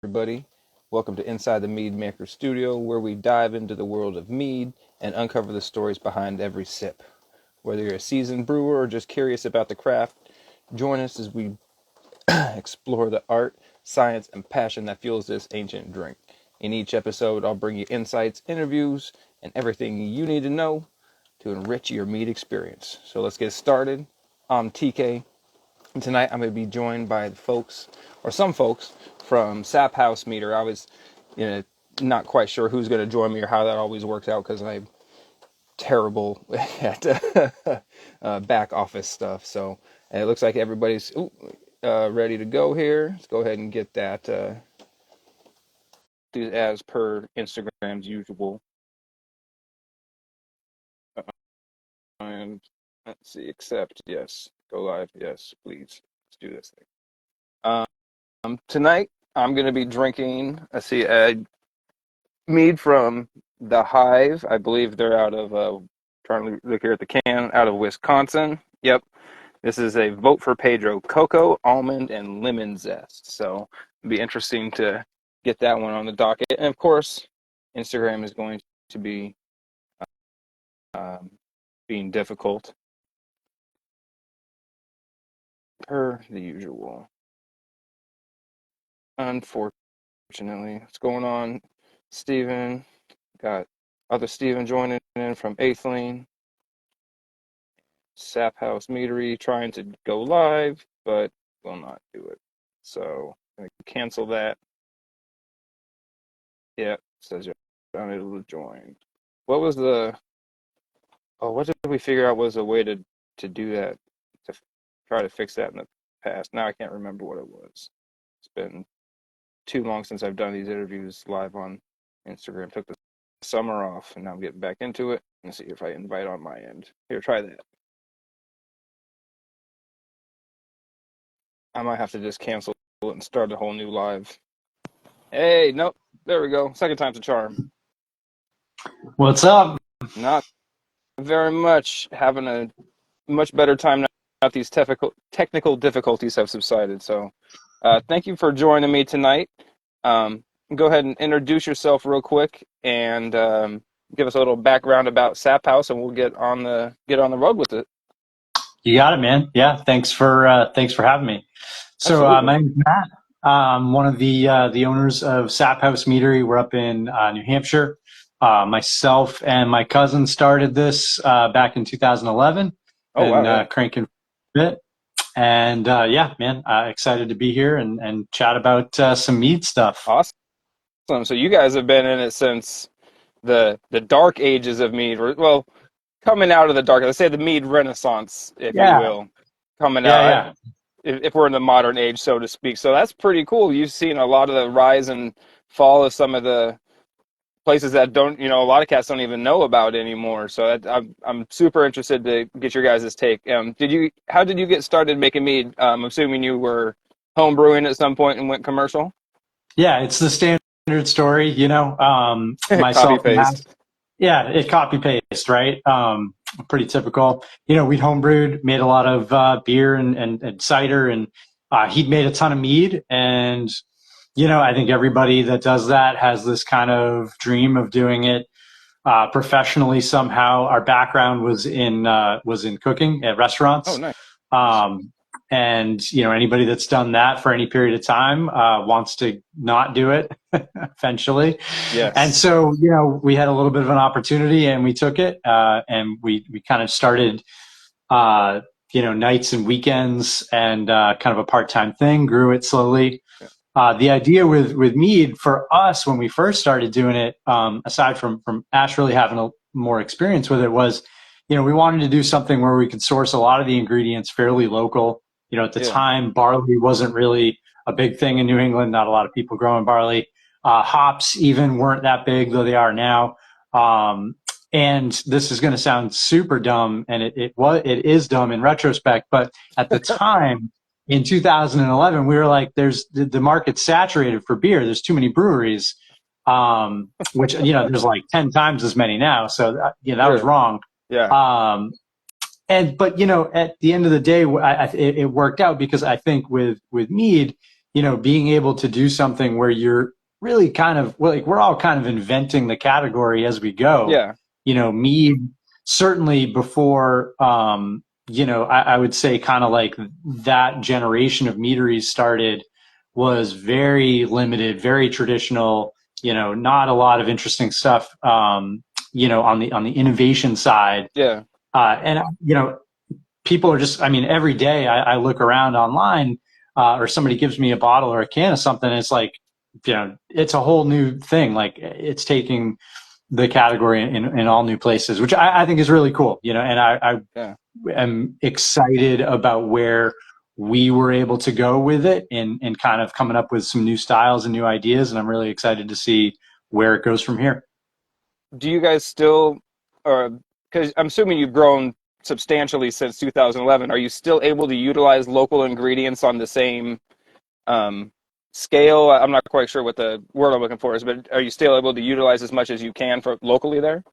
everybody. Welcome to Inside the Mead Maker Studio, where we dive into the world of mead and uncover the stories behind every sip. Whether you're a seasoned brewer or just curious about the craft, join us as we explore the art, science, and passion that fuels this ancient drink. In each episode, I'll bring you insights, interviews, and everything you need to know to enrich your mead experience. So let's get started. I'm TK. And tonight I'm going to be joined by some folks from Sap House Meadery. I was, not quite sure who's going to join me or how that always works out because I'm terrible at back office stuff. So it looks like everybody's ready to go here. Let's go ahead and get that as per Instagram's usual. And let's see, accept, yes. Go live, yes, please. Let's do this thing. Tonight, I'm going to be drinking, mead from the Hive. I believe they're out of, trying to look here at the can, out of Wisconsin. Yep. This is a Vote for Pedro cocoa, almond, and lemon zest. So it'll be interesting to get that one on the docket. And of course, Instagram is going to be being difficult per the usual. Unfortunately, what's going on, Steven? Got other Steven joining in from Eighth Lane. Sap House Meadery trying to go live, but will not do it. So I'm going to cancel that. Yeah, it says you're unable to join. What was what did we figure out was a way to do that, to try to fix that in the past? Now I can't remember what it was. It's been too long since I've done these interviews live on Instagram. Took the summer off, and now I'm getting back into it. Let's see if I invite on my end. Here, try that. I might have to just cancel it and start a whole new live. Hey, nope. There we go. Second time's a charm. What's up? Not very much. Having a much better time now that these technical difficulties have subsided. So thank you for joining me tonight. Go ahead and introduce yourself real quick and give us a little background about Sap House, and we'll get on the road with it. You got it, man. Yeah, thanks for having me. So my name's Matt. I'm one of the owners of Sap House Meadery. We're up in New Hampshire. Myself and my cousin started this back in 2011. Oh, wow, yeah. Cranking a bit. And yeah, man, excited to be here and chat about some mead stuff. Awesome. So you guys have been in it since the dark ages of mead. Well, coming out of the dark, let's say the mead renaissance, if you will, coming out. If we're in the modern age, so to speak. So that's pretty cool. You've seen a lot of the rise and fall of some of the places that a lot of cats don't even know about anymore. So I'm super interested to get your guys' take. How did you get started making mead? I'm assuming you were home brewing at some point and went commercial. Yeah, it's the standard story, Copy myself. paste. Yeah, it copy paste, right? Pretty typical. We'd homebrewed, made a lot of beer and cider, and he'd made a ton of mead. And, I think everybody that does that has this kind of dream of doing it professionally somehow. Our background was in cooking at restaurants. Oh, nice. And, anybody that's done that for any period of time wants to not do it eventually. Yes. And so, we had a little bit of an opportunity and we took it and we kind of started, nights and weekends and kind of a part-time thing, grew it slowly. Yeah. The idea with mead for us when we first started doing it, aside from Ash really having a more experience with it, was, we wanted to do something where we could source a lot of the ingredients fairly local. At the time, barley wasn't really a big thing in New England. Not a lot of people growing barley. Hops even weren't that big, though they are now. And this is going to sound super dumb, and it is dumb in retrospect. But at the time, in 2011, we were like, the market's saturated for beer. There's too many breweries, which, there's like 10 times as many now. So, that was wrong. Yeah. But at the end of the day, it worked out because I think with mead, being able to do something where you're really kind of like, we're all kind of inventing the category as we go. Yeah. Mead, certainly before, I would say kind of like that generation of meaderies started, was very limited, very traditional, not a lot of interesting stuff, on the innovation side. Yeah. And, people are just, I mean, every day I look around online, or somebody gives me a bottle or a can of something. And it's like, it's a whole new thing. Like, it's taking the category in all new places, which I think is really cool, and I Yeah. am excited about where we were able to go with it, and kind of coming up with some new styles and new ideas. And I'm really excited to see where it goes from here. Do you guys still, or because I'm assuming you've grown substantially since 2011, are you still able to utilize local ingredients on the same um, scale? I'm not quite sure what the word I'm looking for is, but are you still able to utilize as much as you can for locally there?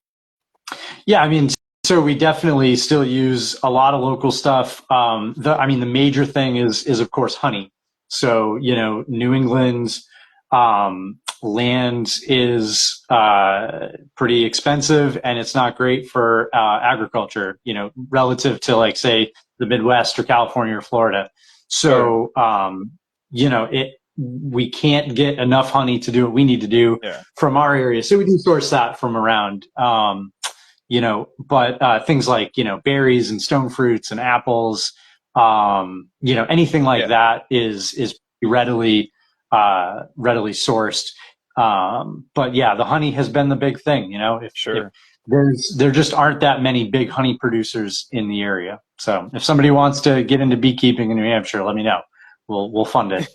Yeah, I mean, so we definitely still use a lot of local stuff. The major thing is of course honey. So New England's land is pretty expensive, and it's not great for agriculture. Relative to, like, say, the Midwest or California or Florida. Sure. So we can't get enough honey to do what we need to do Yeah. from our area. So we do source that from around. But things like, berries and stone fruits and apples, anything like Yeah. that is readily sourced. But yeah, the honey has been the big thing. If Sure. there just aren't that many big honey producers in the area. So if somebody wants to get into beekeeping in New Hampshire, let me know. We'll fund it.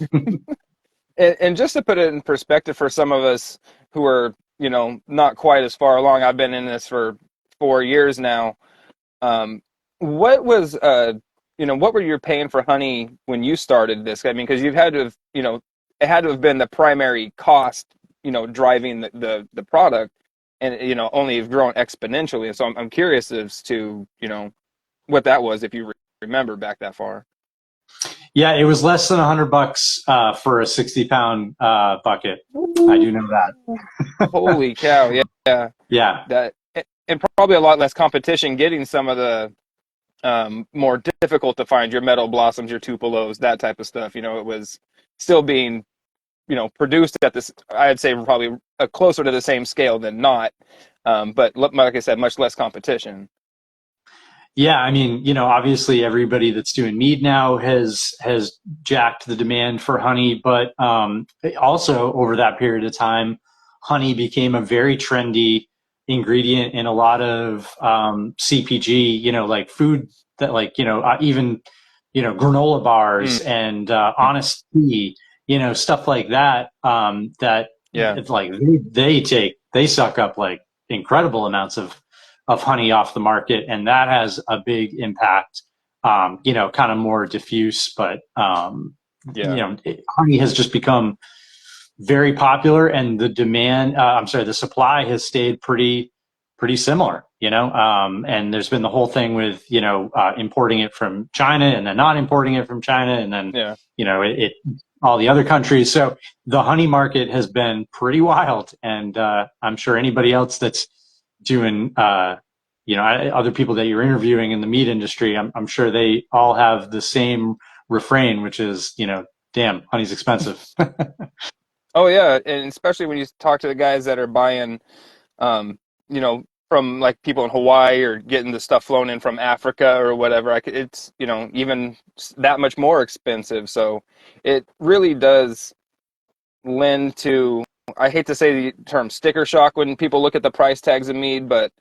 And just to put it in perspective for some of us who are, not quite as far along, I've been in this for 4 years now. What was, what were you paying for honey when you started this? I mean, because you've had to have, it had to have been the primary cost, driving the product, and, only have grown exponentially. And so I'm curious as to, what that was, if you remember back that far. Yeah, it was less than $100 for a 60-pound bucket. I do know that. Holy cow! Yeah, yeah. Yeah. That, and probably a lot less competition getting some of the more difficult to find, your meadow blossoms, your tupelos, that type of stuff. It was still being, produced at this, I'd say probably closer to the same scale than not. But like I said, much less competition. Yeah, I mean, obviously everybody that's doing mead now has jacked the demand for honey, but also over that period of time, honey became a very trendy ingredient in a lot of CPG, like food, that, like, even granola bars Mm, and honest tea, stuff like that. That yeah, it's like they suck up like incredible amounts of honey off the market, and that has a big impact. Kind of more diffuse, but yeah, honey has just become very popular, and the demand, the supply has stayed pretty similar. And there's been the whole thing with importing it from China, and then not importing it from China, and then yeah. it all the other countries. So the honey market has been pretty wild, and I'm sure anybody else that's doing, other people that you're interviewing in the meat industry, I'm sure they all have the same refrain, which is, damn, honey's expensive. Oh yeah, and especially when you talk to the guys that are buying, from like people in Hawaii, or getting the stuff flown in from Africa or whatever. It's, even that much more expensive. So it really does lend to, I hate to say the term sticker shock when people look at the price tags of mead, but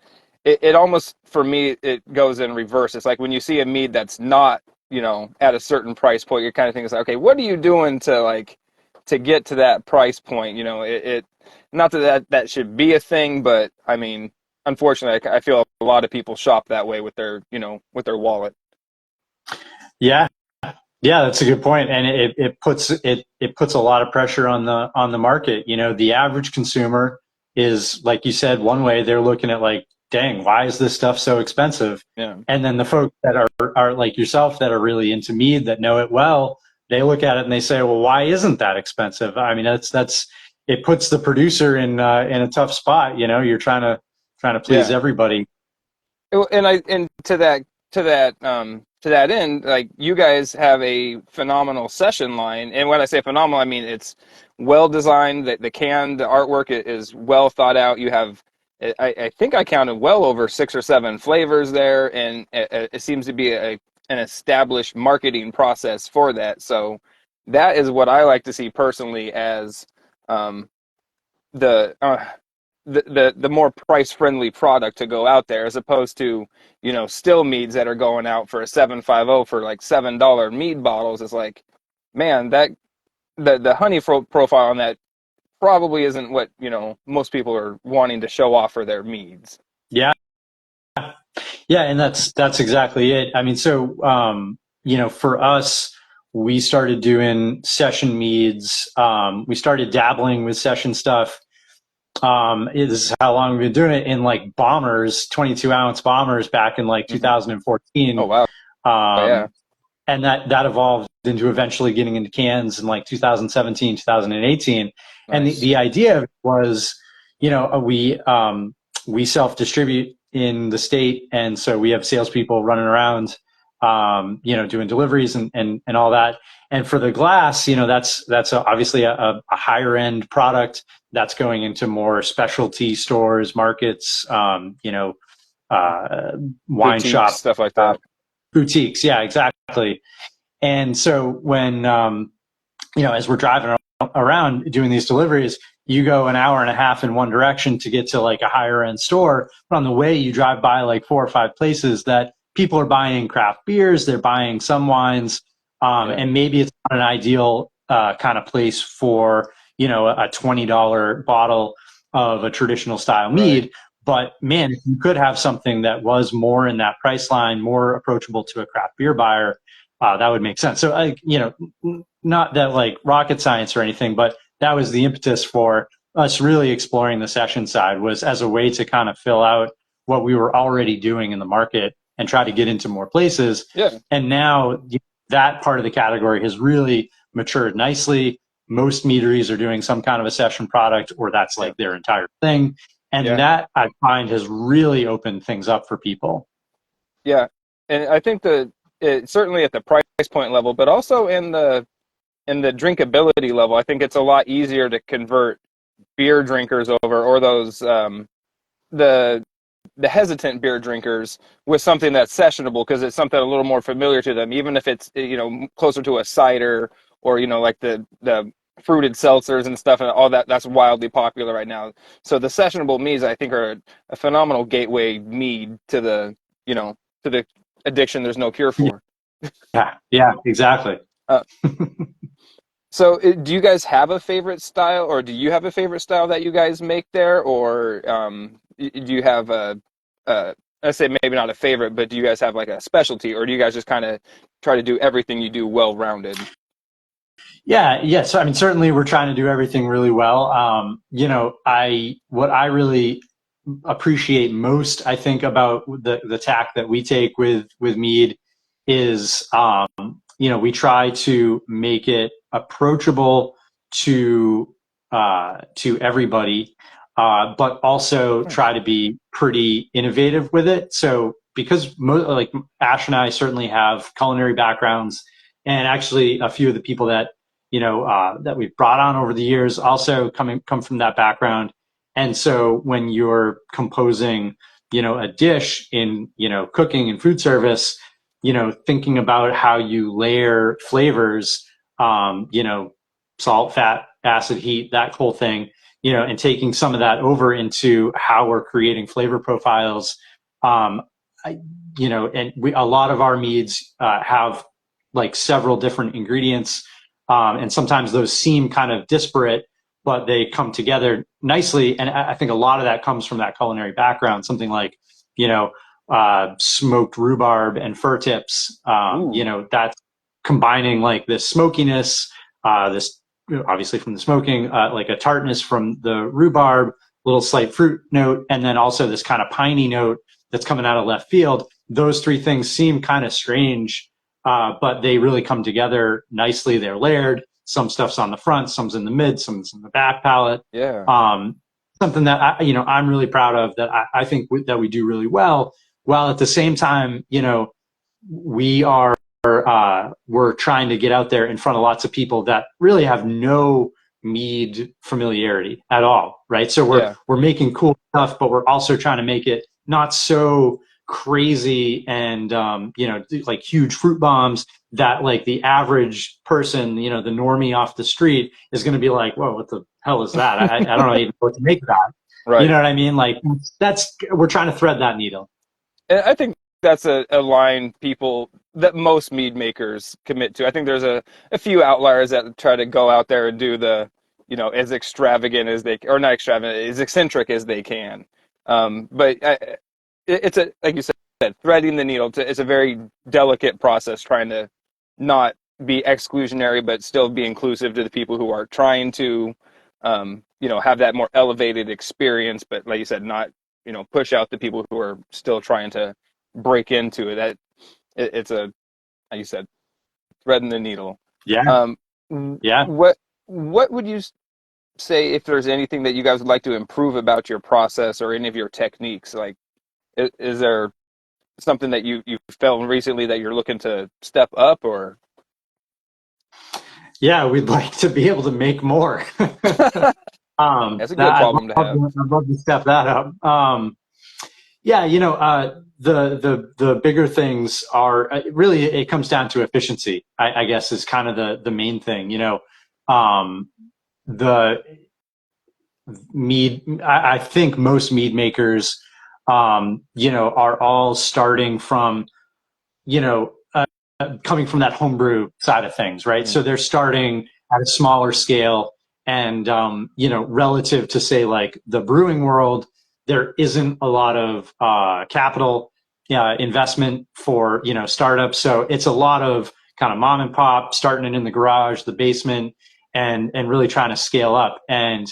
it almost, for me, it goes in reverse. It's like when you see a mead that's not, at a certain price point, you're kind of thinking, okay, what are you doing to get to that price point? Not that should be a thing, but I mean, unfortunately, I feel a lot of people shop that way with their, with their wallet. Yeah. Yeah, that's a good point. And it puts a lot of pressure on the market. The average consumer is, like you said, one way. They're looking at, like, dang, why is this stuff so expensive? Yeah. And then the folks that are like yourself, that are really into mead, that know it well, they look at it and they say, well, why isn't that expensive? I mean, it puts the producer in a tough spot. You know, you're trying to please Yeah. everybody. And to that end, like you guys have a phenomenal session line, and when I say phenomenal, I mean it's well designed. The artwork is well thought out. You have, I think I counted well over 6 or 7 flavors there, and it seems to be an established marketing process for that. So that is what I like to see personally as um, the the more price friendly product to go out there, as opposed to, still meads that are going out for a 750 for like $7 mead bottles. It's like, man, that the honey profile on that probably isn't what most people are wanting to show off for their meads. Yeah. Yeah. And that's exactly it. I mean, so, for us, we started doing session meads. We started dabbling with session stuff. This is how long we've been doing it, in like bombers, 22-ounce bombers back in like 2014. Oh, wow. Yeah. And that evolved into eventually getting into cans in like 2017, 2018. And Nice. the idea was, we self-distribute in the state. And so we have salespeople running around, doing deliveries and all that. And for the glass, that's obviously a higher end product that's going into more specialty stores, markets, wine Boutiques, shops, stuff like that. boutiques. Yeah, exactly. And so when, as we're driving around doing these deliveries, you go an hour and a half in one direction to get to like a higher end store. But on the way, you drive by like 4 or 5 places that people are buying craft beers, they're buying some wines, and maybe it's not an ideal kind of place for, a $20 bottle of a traditional style mead. Right. But man, if you could have something that was more in that price line, more approachable to a craft beer buyer, that would make sense. So, not that like rocket science or anything, but that was the impetus for us really exploring the session side, was as a way to kind of fill out what we were already doing in the market and try to get into more places. Yeah. And now that part of the category has really matured nicely. Most meaderies are doing some kind of a session product, or that's like their entire thing. And that I find has really opened things up for people. Yeah. And I think certainly at the price point level, but also in the drinkability level, I think it's a lot easier to convert beer drinkers over, or those the hesitant beer drinkers, with something that's sessionable, because it's something a little more familiar to them, even if it's closer to a cider, or like the fruited seltzers and stuff, and all that's wildly popular right now. So the sessionable meads, I think, are a phenomenal gateway mead to the addiction there's no cure for. Yeah, exactly. So do you guys have a favorite style, or do you have a favorite style that you guys make there, or do you have I say maybe not a favorite, but do you guys have like a specialty, or do you guys just kind of try to do everything you do well-rounded? Yeah. So I mean, certainly we're trying to do everything really well. What I really appreciate most, I think, about the tack that we take with mead is, we try to make it approachable to everybody, but also try to be pretty innovative with it. So because like Ash and I certainly have culinary backgrounds, and actually a few of the people that that we've brought on over the years also come from that background. And so when you're composing, a dish in, cooking and food service, thinking about how you layer flavors, salt, fat, acid, heat, that whole thing, and taking some of that over into how we're creating flavor profiles. And a lot of our meads have like several different ingredients. And sometimes those seem kind of disparate, but they come together nicely. And I think a lot of that comes from that culinary background, something like, smoked rhubarb and fir tips, that's combining like this smokiness, this obviously from the smoking, like a tartness from the rhubarb, little slight fruit note, and then also this kind of piney note that's coming out of left field. Those 3 things seem kind of strange but they really come together nicely. They're layered. Some stuff's on the front, some's in the mid, some's in the back palate. Yeah. Something that I'm really proud of, that I think that we do really well. While at the same time, we are we're trying to get out there in front of lots of people that really have no mead familiarity at all, right? So we're making cool stuff, but we're also trying to make it not so crazy and like huge fruit bombs that like the average person, the normie off the street is going to be like, whoa, what the hell is that? I don't know even know what to make of that. Right. You know what I mean? Like we're trying to thread that needle. And I think that's a line that most mead makers commit to. I think there's a few outliers that try to go out there and do the, as extravagant as or not extravagant, as eccentric as they can. But it's like you said, threading the needle. It's a very delicate process, trying to not be exclusionary, but still be inclusive to the people who are trying to, have that more elevated experience. But like you said, not, push out the people who are still trying to break into it. It's like you said, threading the needle. Yeah. Yeah. What would you say, if there's anything that you guys would like to improve about your process or any of your techniques? Like, is there something that you felt recently that you're looking to step up, or? Yeah, we'd like to be able to make more. That's a good problem to have. I'd love to step that up. The bigger things are really, it comes down to efficiency, I guess, is kind of the main thing. The mead, I think most mead makers, are all starting from, coming from that homebrew side of things, right? So they're starting at a smaller scale, and relative to, say, like the brewing world, there isn't a lot of capital investment for startups. So it's a lot of kind of mom and pop, starting it in the garage, the basement, and really trying to scale up. And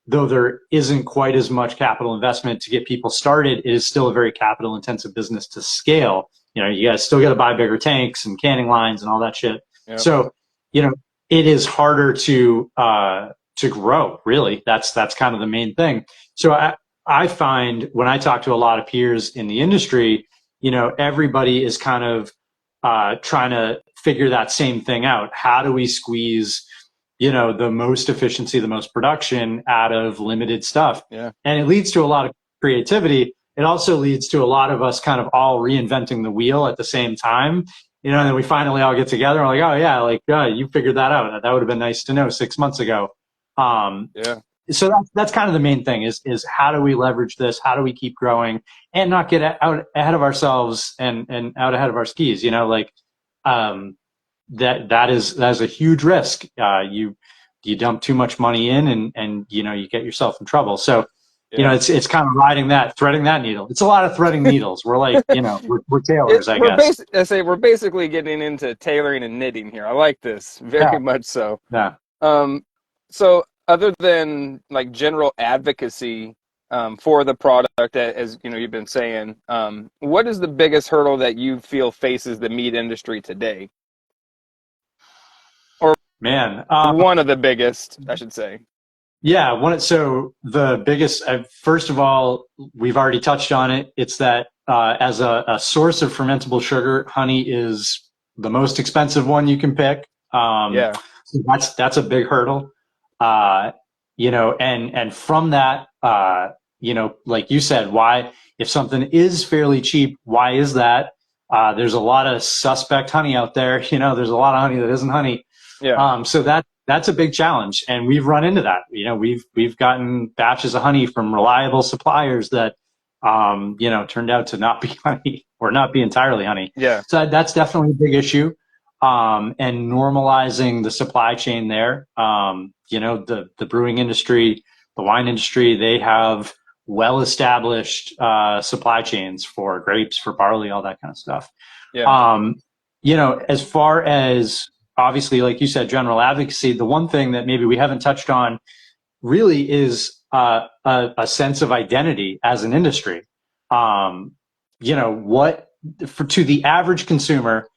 though there isn't quite as much capital investment to get people started, it is still a very capital intensive business to scale. You guys still got to buy bigger tanks and canning lines and all that shit. Yep. So, it is harder to grow, really. That's kind of the main thing. So I find when I talk to a lot of peers in the industry, everybody is kind of trying to figure that same thing out. How do we squeeze, the most efficiency, the most production out of limited stuff? Yeah. And it leads to a lot of creativity. It also leads to a lot of us kind of all reinventing the wheel at the same time. And then we finally all get together and we're like, oh yeah, you figured that out. That would have been nice to know 6 months ago. So that's kind of the main thing is how do we leverage this? How do we keep growing and not get out ahead of ourselves and out ahead of our skis? That is a huge risk. You dump too much money in and you get yourself in trouble. So, it's kind of threading that needle. It's a lot of threading needles. We're like, we're tailors, I guess. We're basically getting into tailoring and knitting here. I like this very much so. Yeah. So other than like general advocacy for the product, as you've been saying, what is the biggest hurdle that you feel faces the meat industry today? Or one of the biggest, I should say. Yeah, so the biggest, first of all, we've already touched on it. It's that as a source of fermentable sugar, honey is the most expensive one you can pick. So that's a big hurdle. And from that, like you said, why, if something is fairly cheap, why is that? There's a lot of suspect honey out there. There's a lot of honey that isn't honey. Yeah. So that's a big challenge, and we've run into that. We've gotten batches of honey from reliable suppliers that, turned out to not be honey or not be entirely honey. Yeah. So that's definitely a big issue. And normalizing the supply chain there. The brewing industry, the wine industry, they have well-established supply chains for grapes, for barley, all that kind of stuff. Yeah. As far as, obviously, like you said, general advocacy, the one thing that maybe we haven't touched on really is a sense of identity as an industry. To the average consumer,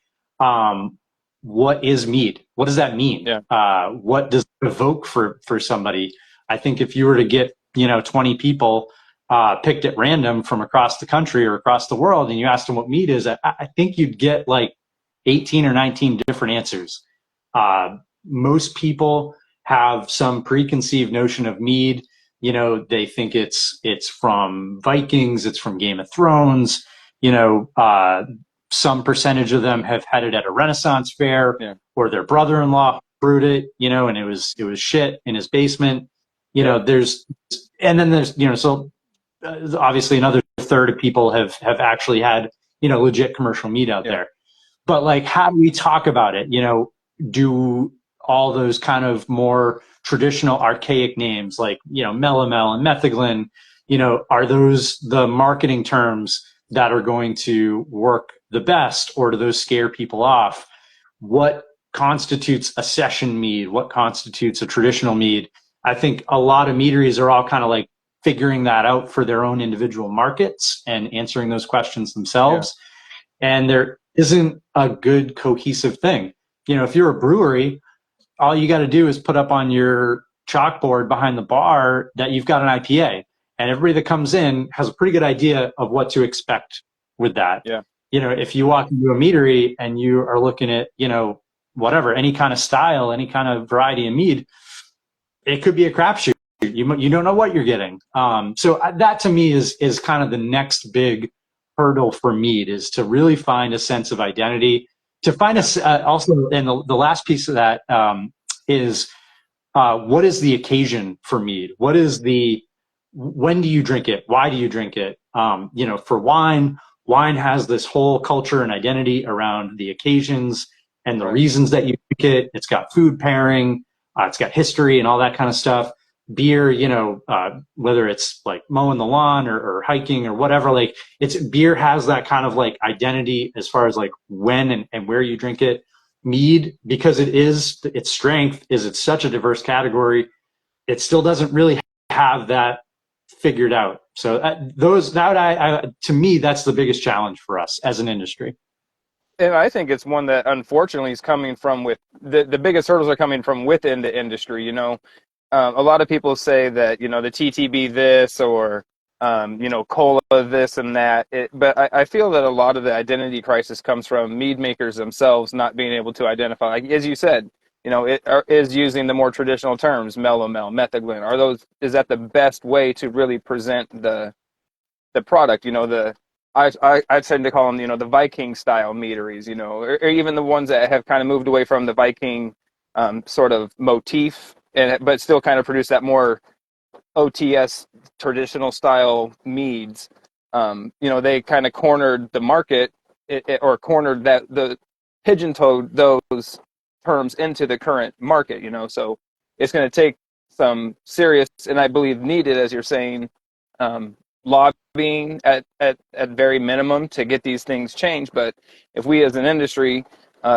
what is mead? What does that mean? Yeah. What does it evoke for somebody? I think if you were to get 20 people picked at random from across the country or across the world, and you asked them what mead is, I think you'd get like 18 or 19 different answers. Most people have some preconceived notion of mead. They think it's from Vikings, it's from Game of Thrones. Some percentage of them have had it at a Renaissance fair, Yeah. or their brother-in-law brewed it, and it was shit in his basement. There's so obviously another third of people have actually had legit commercial mead out there. But like, how do we talk about it? Do all those kind of more traditional archaic names like melomel and metheglin, are those the marketing terms that are going to work the best, or do those scare people off? What constitutes a session mead? What constitutes a traditional mead? I think a lot of meaderies are all kind of like figuring that out for their own individual markets and answering those questions themselves. Yeah. And there isn't a good cohesive thing. If you're a brewery, all you got to do is put up on your chalkboard behind the bar that you've got an IPA, and everybody that comes in has a pretty good idea of what to expect with that. Yeah. If you walk into a meadery and you are looking at, whatever, any kind of style, any kind of variety of mead, it could be a crapshoot. You don't know what you're getting. So that to me is kind of the next big hurdle for mead, is to really find a sense of identity. To find also, and the last piece of that is what is the occasion for mead? When do you drink it? Why do you drink it? For wine has this whole culture and identity around the occasions and the reasons that you drink it. It's got food pairing, it's got history and all that kind of stuff. Beer, whether it's like mowing the lawn or hiking or whatever, like beer has that kind of like identity as far as like when and where you drink it. Mead, because its strength is it's such a diverse category, it still doesn't really have that figured out. So to me, that's the biggest challenge for us as an industry. And I think it's one that unfortunately is coming from with the biggest hurdles are coming from within the industry. A lot of people say that, the TTB this or, cola this and that. But I feel that a lot of the identity crisis comes from mead makers themselves not being able to identify, like, as you said, it is using the more traditional terms, melomel, metheglin. Is that the best way to really present the product? I tend to call them, the Viking style meaderies, or even the ones that have kind of moved away from the Viking sort of motif, but still kind of produce that more OTS traditional style meads. They kind of cornered the market or cornered the pigeon-toed those terms into the current market. So it's going to take some serious, and I believe needed, as you're saying, lobbying at very minimum to get these things changed. But if we as an industry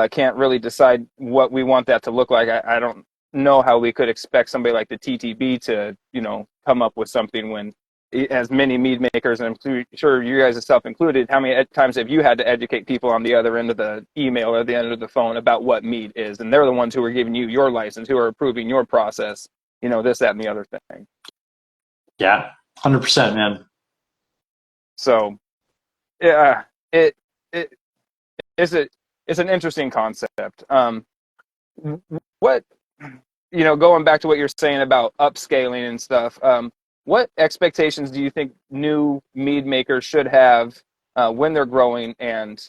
can't really decide what we want that to look like, I don't know how we could expect somebody like the TTB to, come up with something when, as many mead makers, and I'm sure you guys yourself included, how many times have you had to educate people on the other end of the email or the end of the phone about what mead is? And they're the ones who are giving you your license, who are approving your process, this, that, and the other thing. Yeah, 100%, man. So, yeah, it's an interesting concept. What, going back to what you're saying about upscaling and stuff, what expectations do you think new mead makers should have when they're growing and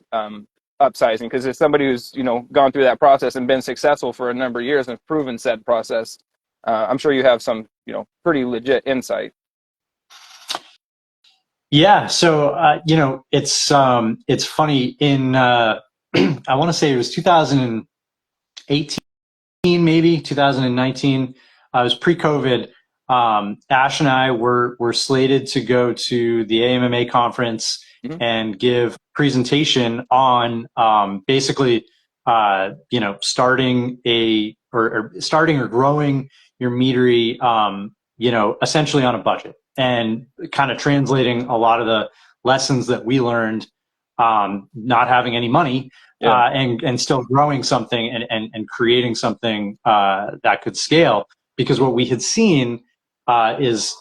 upsizing? Because as somebody who's, gone through that process and been successful for a number of years and proven said process, I'm sure you have some, pretty legit insight. Yeah. So, it's funny in, I want to say it was 2018, maybe 2019. I was pre-COVID. Ash and I were slated to go to the ITMMS conference and give a presentation on basically, starting or growing your meadery, essentially on a budget, and kind of translating a lot of the lessons that we learned, not having any money, Yeah. and still growing something and creating something that could scale. Because what we had seen is,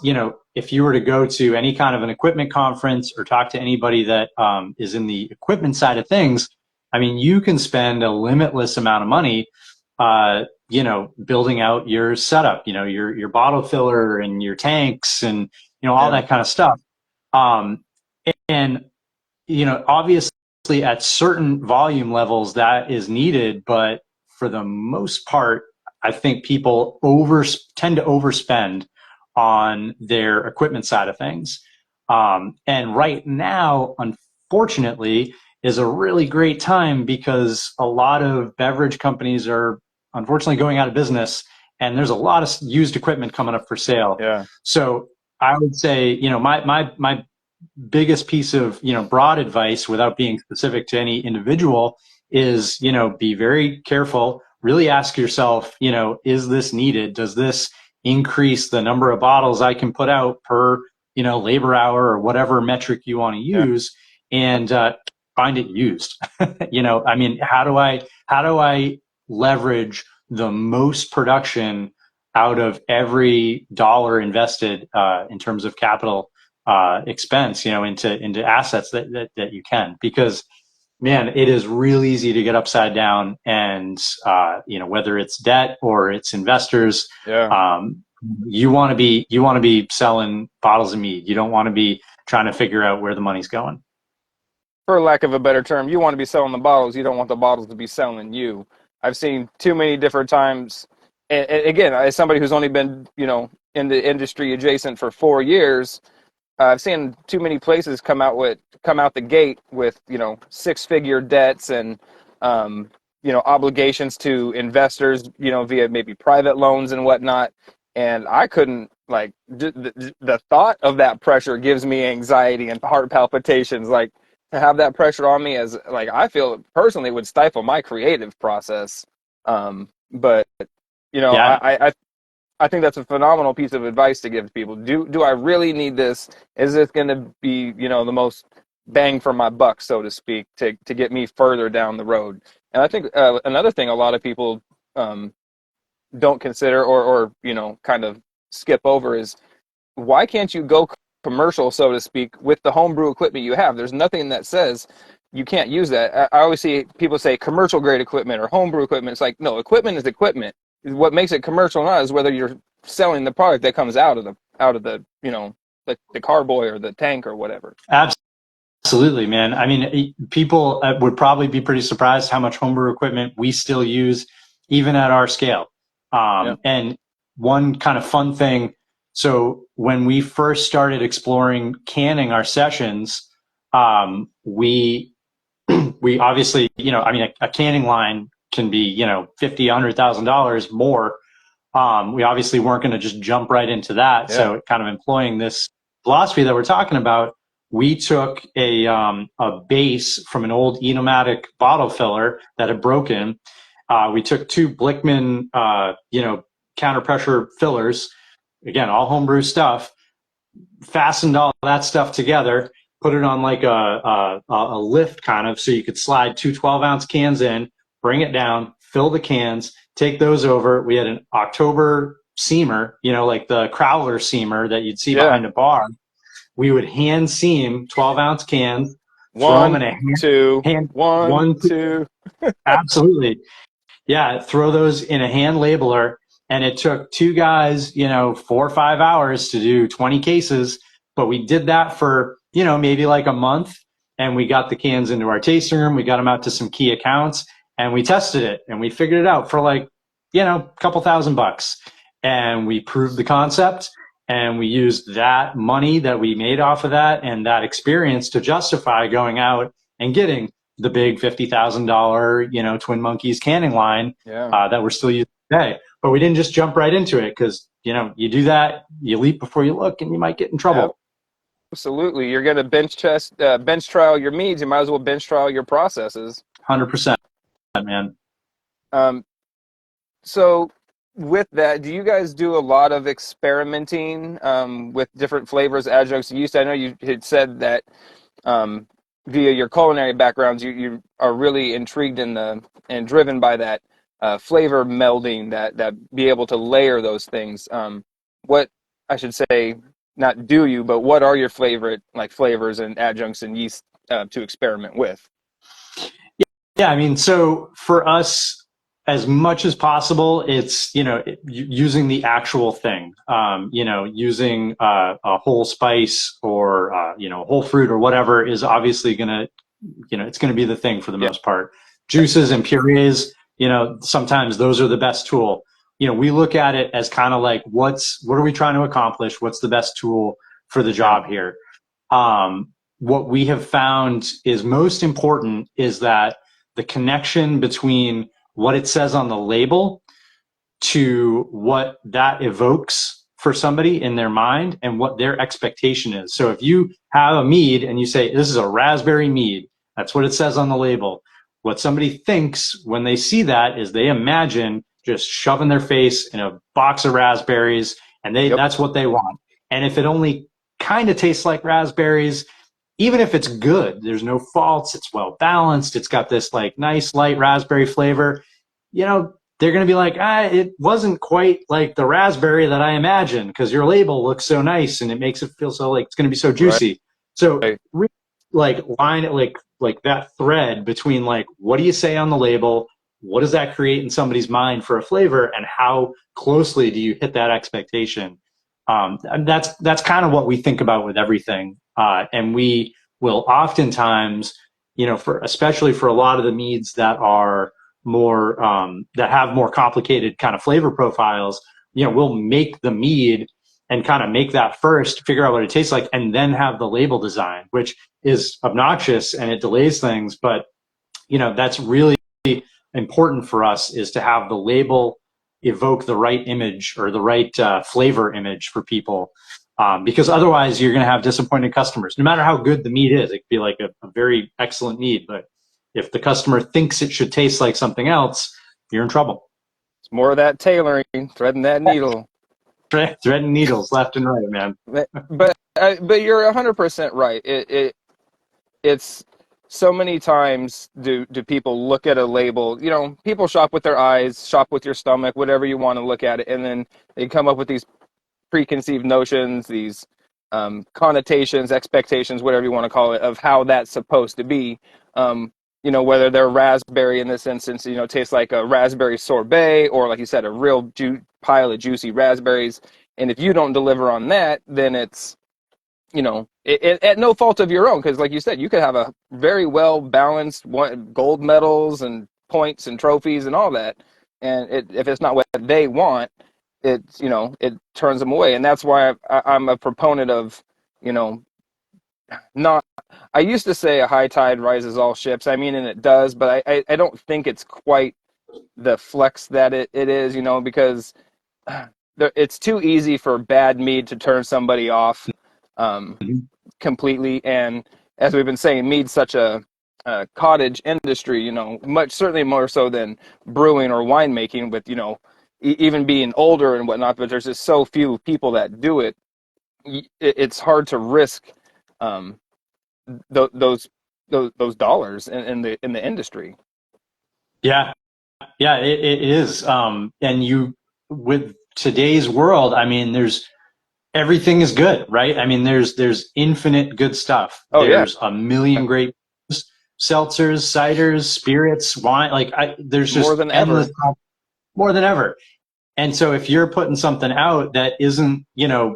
if you were to go to any kind of an equipment conference or talk to anybody that is in the equipment side of things, I mean, you can spend a limitless amount of money, building out your setup, your bottle filler and your tanks and, all that kind of stuff. And, obviously at certain volume levels that is needed, but for the most part, I think people tend to overspend on their equipment side of things. And right now, unfortunately, is a really great time because a lot of beverage companies are unfortunately going out of business, and there's a lot of used equipment coming up for sale. Yeah. So I would say, my biggest piece of, broad advice without being specific to any individual is, be very careful, really ask yourself, is this needed? Does this increase the number of bottles I can put out per, labor hour or whatever metric you want to use? And find it used. I mean, how do I leverage the most production out of every dollar invested in terms of capital expense, into assets that you can? Because, man, it is real easy to get upside down, and whether it's debt or it's investors, you want to be selling bottles of mead. You don't want to be trying to figure out where the money's going. For lack of a better term, you want to be selling the bottles. You don't want the bottles to be selling you. I've seen too many different times. And again, as somebody who's only been, in the industry adjacent for 4 years, I've seen too many places come out the gate with, 6-figure debts and, obligations to investors, via maybe private loans and whatnot. And I couldn't, like, the thought of that pressure gives me anxiety and heart palpitations. Like, to have that pressure on me, as like, I feel personally would stifle my creative process. But Yeah. I think that's a phenomenal piece of advice to give people. Do I really need this? Is this going to be, the most bang for my buck, so to speak, to get me further down the road? And I think another thing a lot of people don't consider or kind of skip over is, why can't you go commercial, so to speak, with the homebrew equipment you have? There's nothing that says you can't use that. I always see people say commercial grade equipment or homebrew equipment. It's like, no, equipment is equipment. What makes it commercial or not is whether you're selling the product that comes out of the the carboy or the tank or whatever. Absolutely, man. I mean, people would probably be pretty surprised how much homebrew equipment we still use, even at our scale. And one kind of fun thing. So when we first started exploring canning our sessions, we obviously, a canning line can be, $50,000, $100,000 more. We obviously weren't going to just jump right into that. So kind of employing this philosophy that we're talking about, we took a base from an old Enomatic bottle filler that had broken. We took 2 Blickman, counter pressure fillers, again, all homebrew stuff, fastened all that stuff together, put it on like a lift kind of, so you could slide 2 12-ounce cans in, bring it down, fill the cans, take those over. We had an October seamer, like the Crowler seamer that you'd see behind a bar. We would hand seam 12-ounce cans, throw them in a hand, two. Absolutely. Yeah, throw those in a hand labeler. And it took 2 guys, 4 or 5 hours to do 20 cases. But we did that for, maybe like a month. And we got the cans into our tasting room. We got them out to some key accounts. And we tested it. And we figured it out for like, a couple $1,000. And we proved the concept. And we used that money that we made off of that and that experience to justify going out and getting the big $50,000, Twin Monkeys canning line that we're still using today. But we didn't just jump right into it because, you do that, you leap before you look, and you might get in trouble. Absolutely. You're going to bench trial your meads. You might as well bench trial your processes. 100%, man. So with that, do you guys do a lot of experimenting with different flavors, adjuncts, yeast? I know you had said that via your culinary backgrounds, you are really intrigued in the and driven by that flavor melding, that be able to layer those things. What I should say, not do you, but what are your favorite like flavors and adjuncts and yeast to experiment with? Yeah, I mean, so for us, as much as possible, it's, using the actual thing, using a whole spice or, whole fruit or whatever is obviously going to, it's going to be the thing for the Yeah, most part. Juices and purees, sometimes those are the best tool. We look at it as kind of like, what are we trying to accomplish? What's the best tool for the yeah, job here? What we have found is most important is that the connection between what it says on the label to what that evokes for somebody in their mind and what their expectation is. So if you have a mead and you say, this is a raspberry mead, that's what it says on the label. What somebody thinks when they see that is they imagine just shoving their face in a box of raspberries, and yep, that's what they want. And if it only kind of tastes like raspberries, even if it's good, there's no faults, it's well balanced, it's got this like nice light raspberry flavor, they're going to be like, it wasn't quite like the raspberry that I imagined because your label looks so nice and it makes it feel so like it's going to be so right. juicy. So like line it like that thread between like, what do you say on the label? What does that create in somebody's mind for a flavor, and how closely do you hit that expectation? And that's kind of what we think about with everything. And we will oftentimes, especially for a lot of the meads that are more that have more complicated kind of flavor profiles, we'll make the mead and kind of make that first, figure out what it tastes like, and then have the label design, which is obnoxious and it delays things. But that's really important for us, is to have the label evoke the right image or the right flavor image for people. Because otherwise you're going to have disappointed customers, no matter how good the mead is. It could be like a very excellent mead, but if the customer thinks it should taste like something else, you're in trouble. It's more of that tailoring, threading that needle. Threading needles left and right, man. But you're 100% right. It's so many times do people look at a label, people shop with their eyes, shop with your stomach, whatever you want to look at it, and then they come up with these preconceived notions, these connotations, expectations, whatever you want to call it, of how that's supposed to be. Whether they're raspberry in this instance, tastes like a raspberry sorbet, or like you said, a real pile of juicy raspberries. And if you don't deliver on that, then it's at no fault of your own, because like you said, you could have a very well balanced gold medals and points and trophies and all that, and if it's not what they want, it turns them away. And that's why I'm a proponent of, not, I used to say a high tide rises all ships. I mean, and it does, but I don't think it's quite the flex that it is, because it's too easy for bad mead to turn somebody off completely. And as we've been saying, mead's such a cottage industry, much certainly more so than brewing or winemaking, with even being older and whatnot. But there's just so few people that do it. It's hard to risk um, those dollars in the industry. Yeah, yeah, it is. And with today's world, I mean, everything is good, right? I mean, there's infinite good stuff. Oh yeah, There's a million great seltzers, ciders, spirits, wine. There's more just than endless, ever. more than ever. And so if you're putting something out that isn't,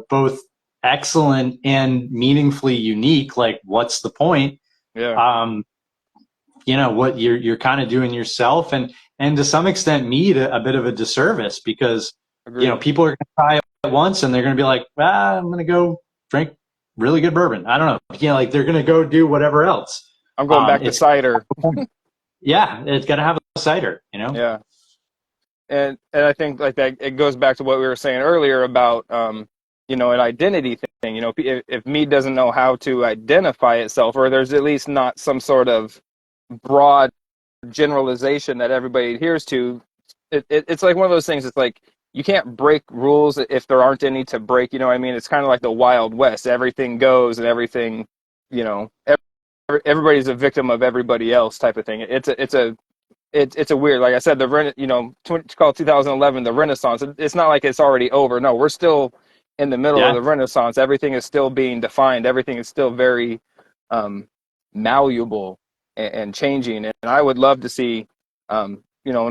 both excellent and meaningfully unique, like what's the point? Yeah, Um, what you're kind of doing yourself, and to some extent mead a bit of a disservice, because agreed. people are going to try it once and they're going to be like, I'm going to go drink really good bourbon. I don't know, like they're going to go do whatever else. I'm going back to It's cider. Yeah, it's got to have a cider. Yeah, and I think like that it goes back to what we were saying earlier about an identity thing. If mead doesn't know how to identify itself, or there's at least not some sort of broad generalization that everybody adheres to, it's like one of those things. It's like you can't break rules if there aren't any to break. You know what I mean? It's kind of like the Wild West. Everything goes, and everything, everybody's a victim of everybody else type of thing. It's a weird, like I said, it's called 2011, the Renaissance. It's not like it's already over. No, we're still in the middle of Yeah. the Renaissance. Everything is still being defined. Everything is still very malleable and changing. And I would love to see, an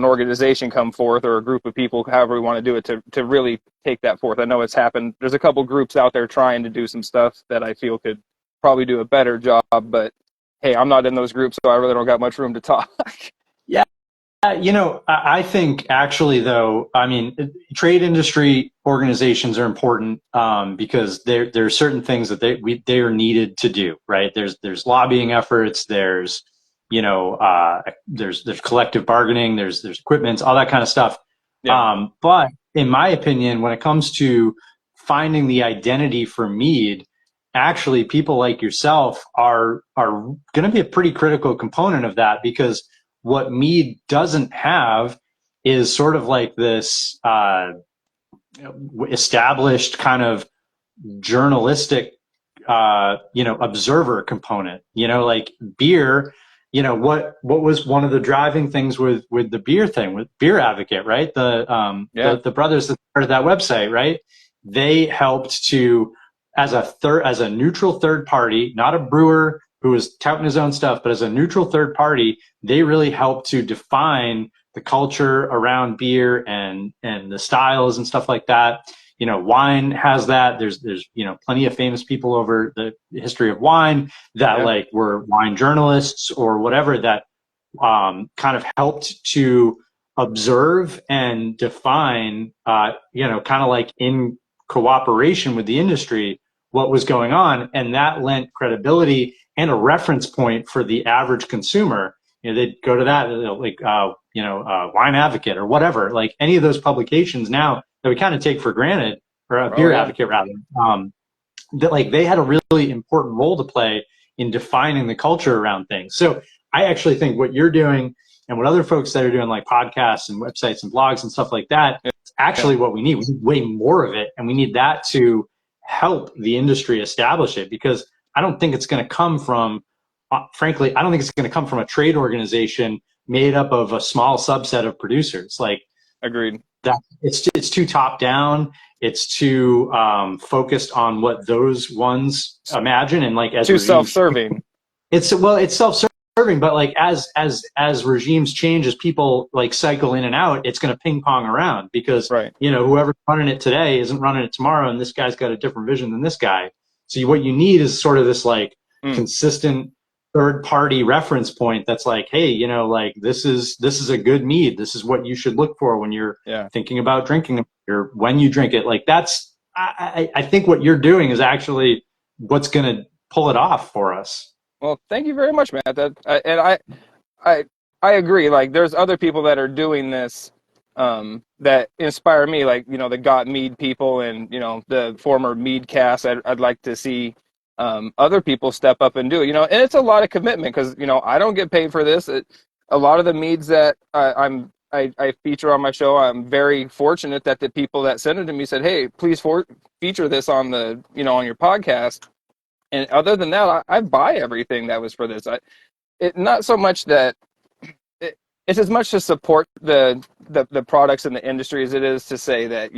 organization come forth, or a group of people, however we want to do it, to really take that forth. I know it's happened. There's a couple groups out there trying to do some stuff that I feel could probably do a better job, but hey, I'm not in those groups, so I really don't got much room to talk. Yeah. I think actually, though, I mean, trade industry organizations are important because there are certain things that they are needed to do, right? There's lobbying efforts, there's collective bargaining, there's equipment, all that kind of stuff. Yeah. But in my opinion, when it comes to finding the identity for Mead, actually, people like yourself are going to be a pretty critical component of that, because what Mead doesn't have is sort of like this established kind of journalistic, observer component. Like beer. What was one of the driving things with the beer thing, with Beer Advocate, right? The brothers that started that website, right? They helped to, as a neutral third party, not a brewer who was touting his own stuff, but as a neutral third party, they really helped to define the culture around beer and the styles and stuff like that. Wine has that. There's plenty of famous people over the history of wine that like were wine journalists or whatever, that kind of helped to observe and define, kind of like in cooperation with the industry, what was going on. And that lent credibility and a reference point for the average consumer. They'd go to that, like, Wine Advocate or whatever, like any of those publications now that we kind of take for granted, or a Beer Advocate rather, that like they had a really important role to play in defining the culture around things. So I actually think what you're doing and what other folks that are doing, like podcasts and websites and blogs and stuff like that, is actually what we need. We need way more of it, and we need that to help the industry establish it, because I don't think it's going to come from, frankly, I don't think it's going to come from a trade organization made up of a small subset of producers. Like, Agreed. That it's too top down. It's too focused on what those ones imagine, and like as too self-serving. It's self-serving, but like as regimes change, as people like cycle in and out, it's going to ping pong around, because whoever's running it today isn't running it tomorrow, and this guy's got a different vision than this guy. So what you need is sort of this like consistent third party reference point that's like, hey, like this is a good mead. This is what you should look for when you're thinking about drinking, or when you drink it. Like I think what you're doing is actually what's going to pull it off for us. Well, thank you very much, Matt. I agree. Like, there's other people that are doing this that inspire me, like, the Got Mead people and, the former Mead cast. I'd like to see other people step up and do it, and it's a lot of commitment, because, I don't get paid for this. A lot of the meads that I feature on my show, I'm very fortunate that the people that sent it to me said, hey, please feature this on on your podcast. And other than that, I buy everything that was for this. Not so much that it's as much to support the products in the industry as it is to say that,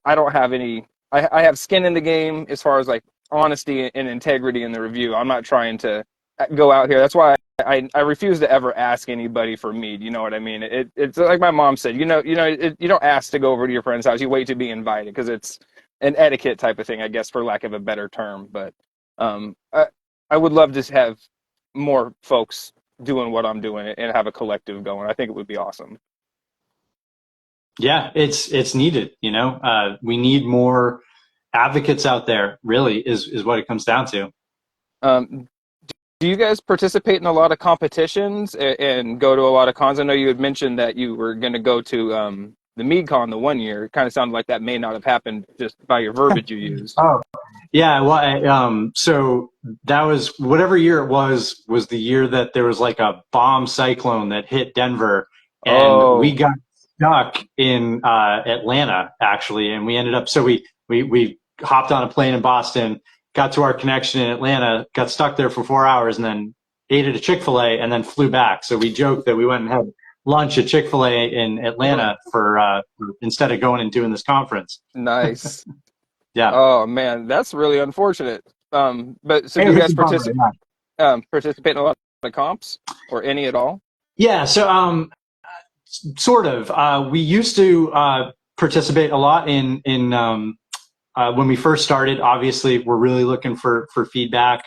I don't have any, I have skin in the game as far as like honesty and integrity in the review. I'm not trying to go out here. That's why I refuse to ever ask anybody for mead. You know what I mean? It's like my mom said, you don't ask to go over to your friend's house. You wait to be invited, because it's an etiquette type of thing, I guess, for lack of a better term. But I would love to have more folks doing what I'm doing and have a collective going. I think it would be awesome. Yeah, it's needed. We need more advocates out there, really, is what it comes down to. Do you guys participate in a lot of competitions and go to a lot of cons? I know you had mentioned that you were going to go to the MeadCon the one year. It kind of sounded like that may not have happened just by your verbiage you used. Oh, yeah. Well, so that was, whatever year it was the year that there was like a bomb cyclone that hit Denver, and we got stuck in Atlanta, actually, and we ended up, so we hopped on a plane in Boston, got to our connection in Atlanta, got stuck there for 4 hours, and then ate at a Chick-fil-A, and then flew back. So we joked that we went and had lunch at Chick-fil-A in Atlanta for instead of going and doing this conference. Nice. Yeah. Oh man, that's really unfortunate. But so do Hey, you it's guys a bummer, yeah. participate in a lot of comps or any at all? Yeah, so sort of. We used to participate a lot in when we first started. Obviously, we're really looking for feedback.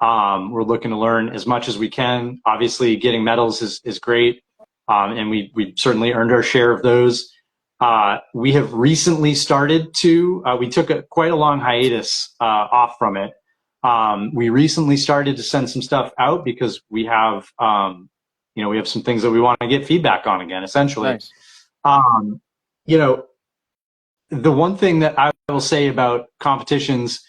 We're looking to learn as much as we can. Obviously, getting medals is great, and we certainly earned our share of those. We have recently started to. We took quite a long hiatus off from it. We recently started to send some stuff out because we have we have some things that we want to get feedback on again, essentially. Nice. You know, the one thing that I will say about competitions,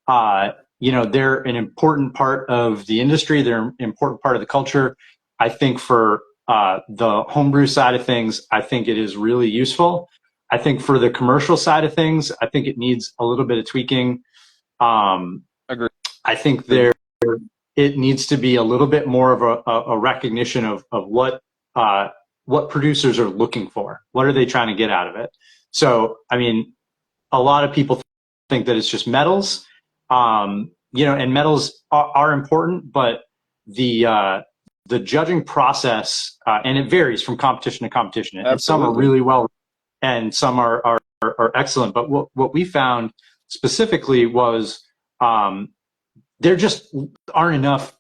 they're an important part of the industry. They're an important part of the culture. I think for the homebrew side of things, I think it is really useful. I think for the commercial side of things, I think it needs a little bit of tweaking. Agree. I think it needs to be a little bit more of a recognition of what producers are looking for. What are they trying to get out of it? So, I mean, a lot of people think that it's just medals, and medals are important, but the judging process, and it varies from competition to competition. And some are really well, and some are excellent. But what we found specifically was there just aren't enough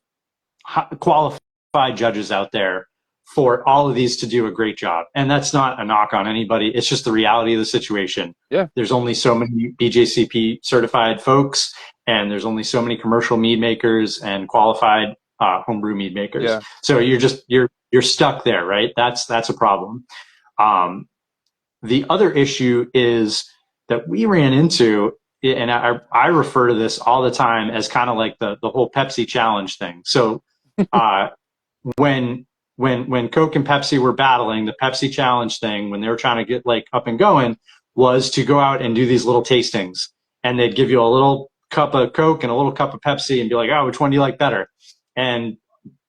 qualified judges out there for all of these to do a great job. And that's not a knock on anybody. It's just the reality of the situation. Yeah. There's only so many BJCP certified folks, and there's only so many commercial mead makers and qualified homebrew mead makers. Yeah. So you're stuck there, right? That's a problem. The other issue is that we ran into, and I refer to this all the time as kind of like the whole Pepsi challenge thing. So when Coke and Pepsi were battling, the Pepsi challenge thing, when they were trying to get like up and going, was to go out and do these little tastings, and they'd give you a little cup of Coke and a little cup of Pepsi and be like, oh, which one do you like better? And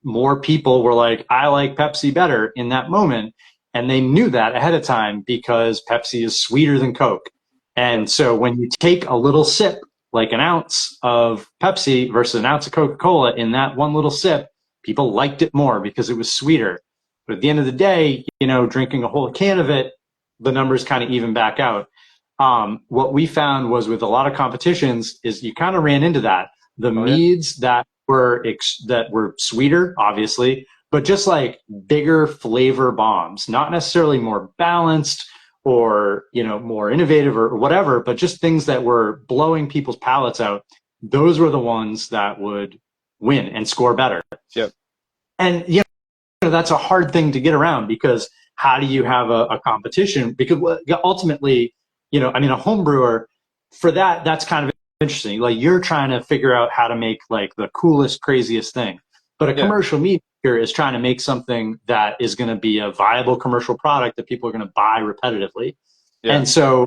more people were like, I like Pepsi better in that moment. And they knew that ahead of time because Pepsi is sweeter than Coke. And so when you take a little sip, like an ounce of Pepsi versus an ounce of Coca-Cola, in that one little sip, people liked it more because it was sweeter. But at the end of the day, drinking a whole can of it, the numbers kind of even back out. What we found was with a lot of competitions is you kind of ran into that. The meads that were sweeter, obviously, but just like bigger flavor bombs, not necessarily more balanced or more innovative or whatever, but just things that were blowing people's palates out. Those were the ones that would win and score better. Yep. And that's a hard thing to get around, because how do you have a competition? Because ultimately, a home brewer, for that's kind of interesting. Like, you're trying to figure out how to make like the coolest, craziest thing. But a commercial meat maker is trying to make something that is going to be a viable commercial product that people are going to buy repetitively. Yeah. And so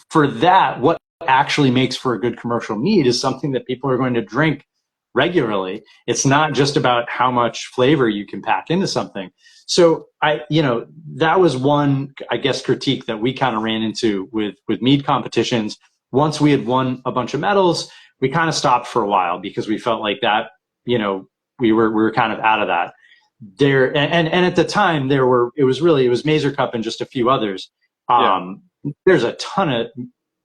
for that, what actually makes for a good commercial mead is something that people are going to drink regularly. It's not just about how much flavor you can pack into something. So that was one, I guess, critique that we kind of ran into with mead competitions. Once we had won a bunch of medals, we kind of stopped for a while because we felt like that, we were kind of out of that there. And at the time it was Mazer Cup and just a few others. There's a ton of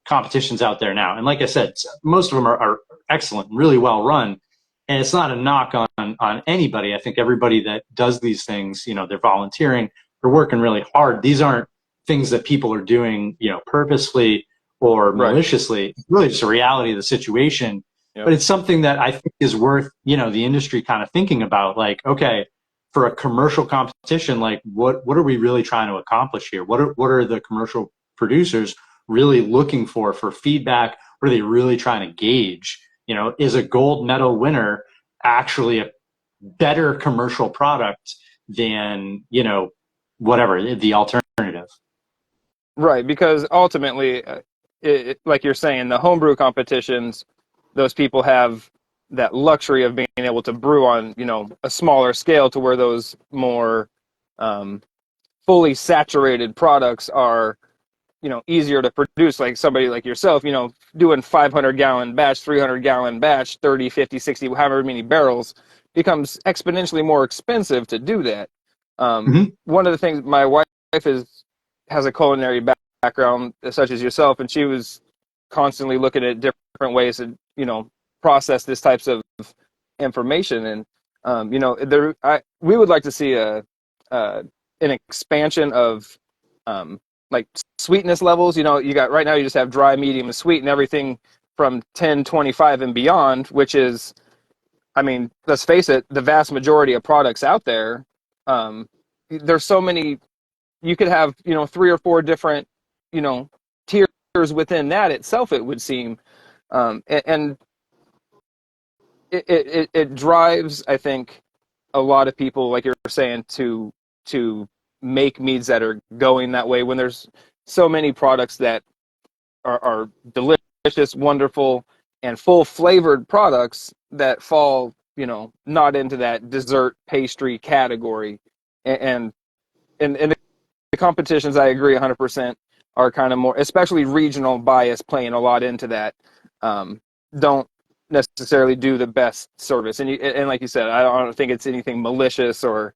competitions out there now. And like I said, most of them are excellent, really well run. And it's not a knock on anybody. I think everybody that does these things, they're volunteering, they're working really hard. These aren't things that people are doing, purposefully or maliciously. It's really just a reality of the situation. Yep. But it's something that I think is worth, the industry kind of thinking about. Like, okay, for a commercial competition, like what are we really trying to accomplish here? What are the commercial producers really looking for feedback? What are they really trying to gauge? Is a gold medal winner actually a better commercial product than, whatever the alternative? Right, because ultimately, like you're saying, the homebrew competitions, those people have that luxury of being able to brew on, a smaller scale, to where those more fully saturated products are, easier to produce. Like somebody like yourself, doing 500-gallon batch, 300-gallon batch, 30, 50, 60, however many barrels, becomes exponentially more expensive to do that. One of the things, my wife has a culinary background, such as yourself, and she was constantly looking at different ways to, process this types of information. And, we would like to see an expansion of, like sweetness levels. You got right now, you just have dry, medium, and sweet, and everything from 10, 25 and beyond, which is, I mean, let's face it, the vast majority of products out there, there's so many. You could have, 3 or 4 different, tiers within that itself, it would seem. And it drives, I think, a lot of people, like you're saying, to make meads that are going that way, when there's so many products that are delicious, wonderful, and full flavored products that fall, not into that dessert pastry category. And the competitions, I agree 100%, are kind of more, especially regional bias, playing a lot into that. Don't necessarily do the best service, and like you said, I don't think it's anything malicious, or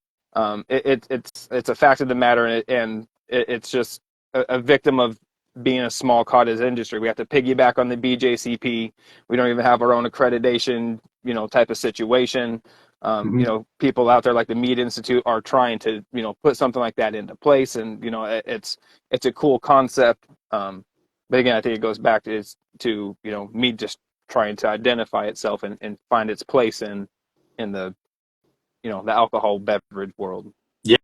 it's a fact of the matter, and it's just a victim of being a small cottage industry. We have to piggyback on the BJCP. We don't even have our own accreditation, type of situation. People out there like the Mead Institute are trying to, put something like that into place, and it's a cool concept. But again, I think it goes back to Mead just trying to identify itself and find its place in the the alcohol beverage world. Yeah,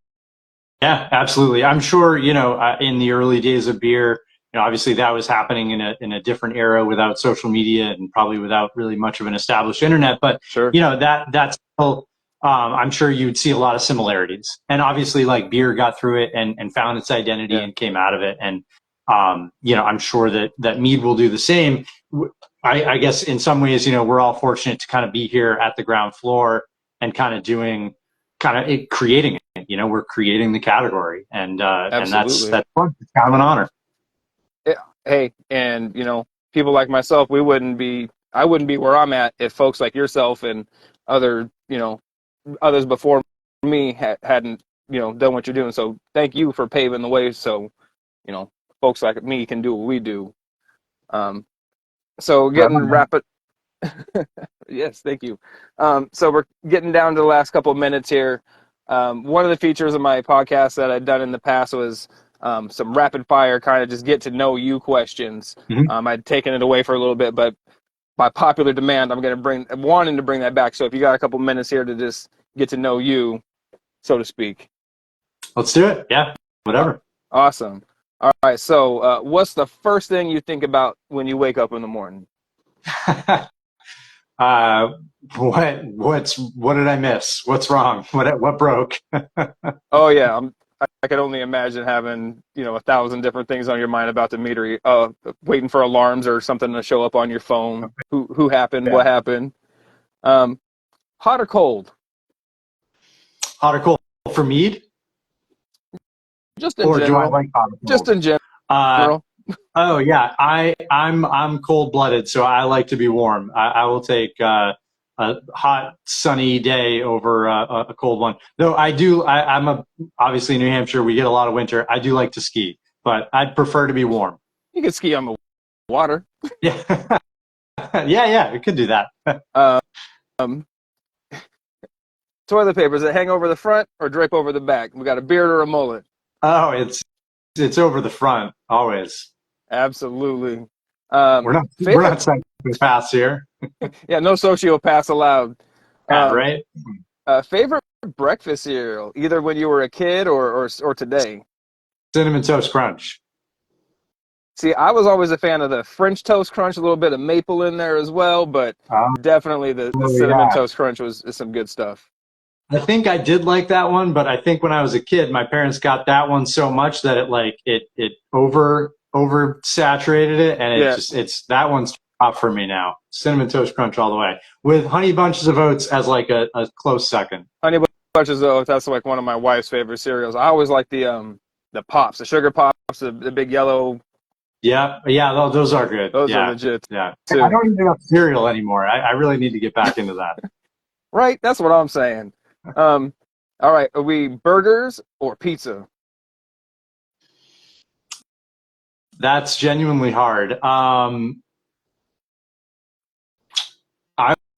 absolutely. I'm sure, in the early days of beer, obviously that was happening in a different era, without social media and probably without really much of an established internet. But, Sure. That's still, I'm sure you'd see a lot of similarities. And obviously, like, beer got through it and found its identity and came out of it. And, I'm sure that Mead will do the same. I guess in some ways, we're all fortunate to kind of be here at the ground floor and kind of creating it. We're creating the category, and that's fun. It's kind of an honor. Yeah. Hey, and people like myself, I wouldn't be where I'm at if folks like yourself and others before me hadn't done what you're doing. So thank you for paving the way, so folks like me can do what we do. So getting rapid. Yes, thank you. So we're getting down to the last couple of minutes here. One of the features of my podcast that I'd done in the past was some rapid fire, kind of just get to know you questions. I'd taken it away for a little bit, but by popular demand, I'm wanting to bring that back. So if you got a couple minutes here to just get to know you, so to speak. Let's do it. Yeah, whatever. Awesome. All right. So what's the first thing you think about when you wake up in the morning? What did I miss? What's wrong? What broke? Oh yeah, I can only imagine having 1,000 different things on your mind about the meadery. Waiting for alarms or something to show up on your phone. Who happened? What happened? Hot or cold? Hot or cold for Mead? Just in general. Do I like hot or cold? Just in general. Oh yeah, I'm cold-blooded, so I like to be warm. I will take a hot, sunny day over a cold one. Though I'm obviously in New Hampshire, we get a lot of winter. I do like to ski, but I'd prefer to be warm. You can ski on the water. Yeah, yeah, we could do that. Toilet paper, does it hang over the front or drape over the back? We got a beard or a mullet? Oh, it's over the front always. Absolutely. We're not psychopaths here. Yeah, no sociopaths allowed. Right. Favorite breakfast cereal, either when you were a kid or today? Cinnamon Toast Crunch. See, I was always a fan of the French Toast Crunch, a little bit of maple in there as well, but definitely the Cinnamon Toast Crunch is some good stuff. I think I did like that one, but I think when I was a kid, my parents got that one so much that it oversaturated it, and that one's top for me now. Cinnamon Toast Crunch all the way, with Honey Bunches of Oats as like a close second. Honey Bunches of Oats, that's like one of my wife's favorite cereals. I always like the pops, the sugar pops, the big yellow. Yeah, those are good. Those are legit Yeah. too. I don't even have cereal anymore. I really need to get back into that. Right, that's what I'm saying. All right, are we burgers or pizza? That's genuinely hard. I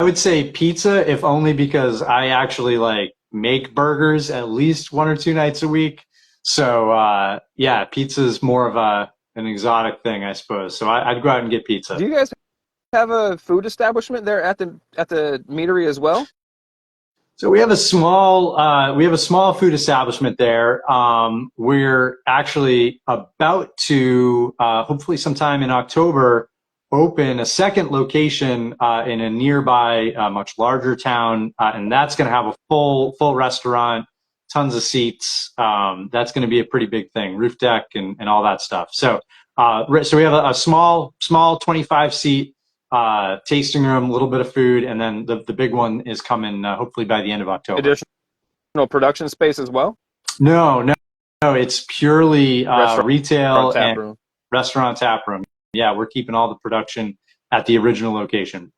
would say pizza, if only because I actually like make burgers at least 1 or 2 nights a week. So yeah, pizza is more of an exotic thing, I suppose. So I'd go out and get pizza. Do you guys have a food establishment there at the meadery as well? So we have a small food establishment there. We're actually about to hopefully sometime in October open a second location in a nearby much larger town, and that's going to have a full restaurant, tons of seats. That's going to be a pretty big thing, roof deck and all that stuff. So we have a small 25 seat tasting room, a little bit of food, and then the big one is coming hopefully by the end of October. Additional production space as well? No, it's purely retail tap and room. Restaurant tap room. Yeah, we're keeping all the production at the original location.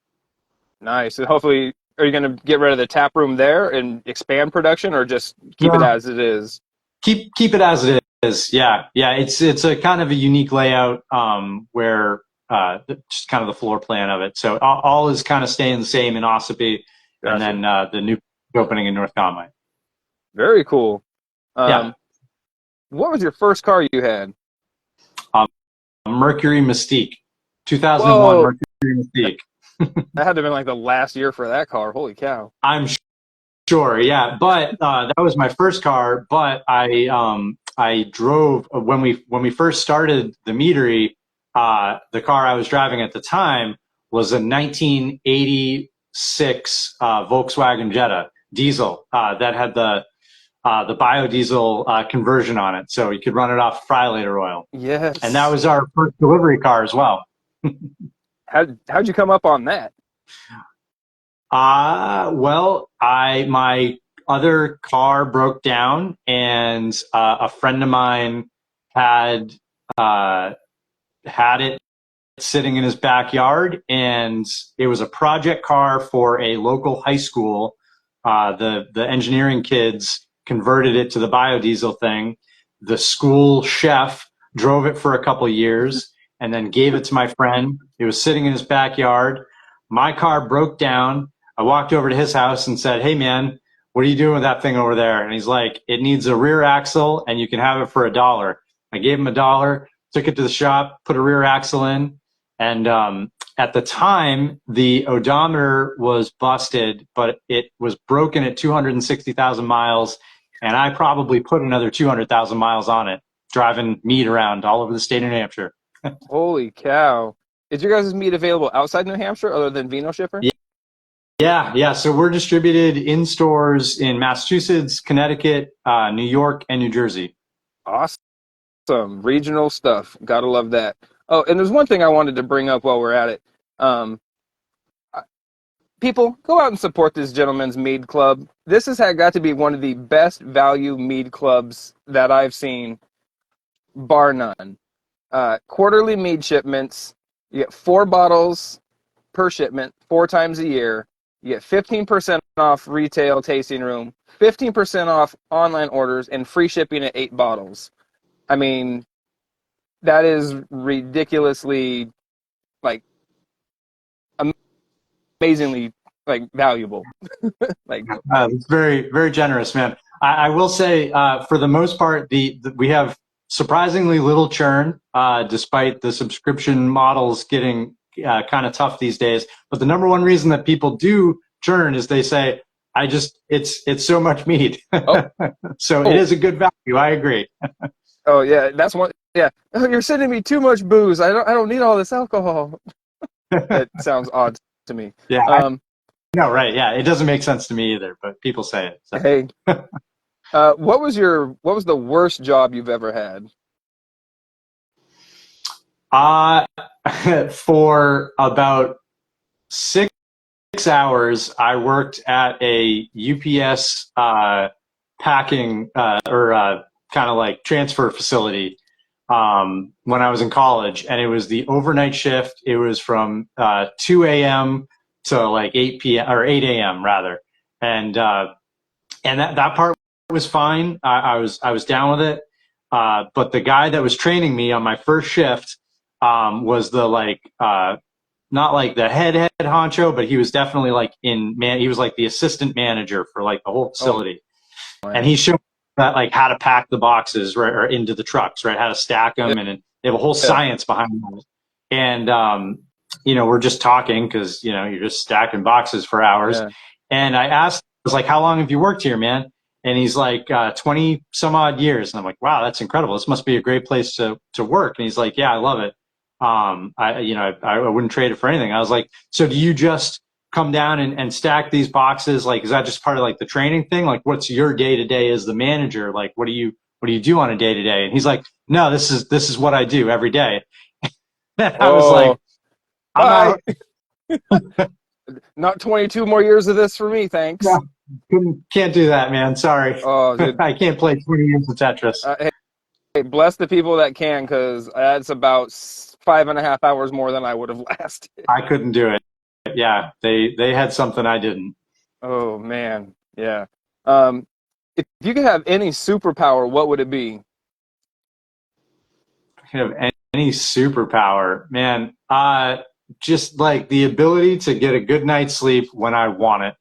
Nice. And hopefully, are you going to get rid of the tap room there and expand production, or just keep it as it is? Keep it as it is. Yeah. It's a kind of a unique layout where just kind of the floor plan of it. So all is kind of staying the same in Ossipee, Gotcha. and then the new opening in North Conway. Very cool. Yeah. What was your first car you had? Mercury Mystique, 2001 Whoa. Mercury Mystique. That had to have been like the last year for that car. Holy cow. I'm sure, yeah. But that was my first car. But I drove when we first started the meadery. The car I was driving at the time was a 1986 Volkswagen Jetta diesel that had the biodiesel conversion on it, so you could run it off Frylater oil. Yes. And that was our first delivery car as well. How'd you come up on that? Well, my other car broke down, and a friend of mine had it sitting in his backyard, and it was a project car for a local high school. The engineering kids converted it to the biodiesel thing. The school chef drove it for a couple of years and then gave it to my friend. It was sitting in his backyard. My car broke down. I walked over to his house and said, "Hey man, what are you doing with that thing over there?" And he's like, "It needs a rear axle and you can have it for $1." I gave him $1, took it to the shop, put a rear axle in. And at the time, the odometer was busted, but it was broken at 260,000 miles. And I probably put another 200,000 miles on it, driving mead around all over the state of New Hampshire. Holy cow. Is your guys' meat available outside New Hampshire other than Vino Shipper? Yeah. So we're distributed in stores in Massachusetts, Connecticut, New York, and New Jersey. Awesome. Regional stuff. Gotta love that. Oh, and there's one thing I wanted to bring up while we're at it. People, go out and support this gentleman's mead club. This has got to be one of the best value mead clubs that I've seen, bar none. Quarterly mead shipments. You get 4 bottles per shipment, 4 times a year. You get 15% off retail tasting room, 15% off online orders, and free shipping at 8 bottles. I mean, that is ridiculously, amazingly, valuable. It's very, very generous, man. I will say, for the most part, we have surprisingly little churn, despite the subscription models getting kind of tough these days. But the number one reason that people do churn is they say, it's so much mead. Oh. So it is a good value. I agree. Oh yeah, that's one. Yeah, you're sending me too much booze. I don't need all this alcohol. It sounds odd to me. Yeah. No, right. Yeah, it doesn't make sense to me either, but people say it. So. Hey, what was the worst job you've ever had? Uh, for about 6 hours, I worked at a UPS packing or kind of like transfer facility when I was in college, and it was the overnight shift. It was from 2 a.m. to like 8 p.m. or 8 a.m. rather, and that part was fine. I was down with it. But the guy that was training me on my first shift was the like not like the head honcho, but he was definitely like he was like the assistant manager for like the whole Oh facility. And man. he showed me that like how to pack the boxes, right, or into the trucks, right, how to stack Yeah. them, and they have a whole Yeah. science behind it. And we're just talking because you're just stacking boxes for hours. Yeah. And I was like, "How long have you worked here, man?" And he's like, 20 some odd years. And I'm like, "Wow, that's incredible. This must be a great place to work." And he's like, "Yeah, I love it. I wouldn't trade it for anything." I was like, "So do you just come down and stack these boxes? Like, is that just part of like the training thing? Like, what's your day to day as the manager? Like, what do you do on a day to day?" And he's like, "No, this is what I do every day." And I was like, Oh, "I'm bye. out." Not 22 more years of this for me, thanks. No, can't do that, man. Sorry. Oh, dude. I can't play 20 years of Tetris. Hey, hey, bless the people that can, because that's about 5.5 hours more than I would have lasted. I couldn't do it. Yeah, they had something I didn't. Oh man, yeah. Um, if you could have any superpower, what would it be? Have any superpower, man. Just like the ability to get a good night's sleep when I want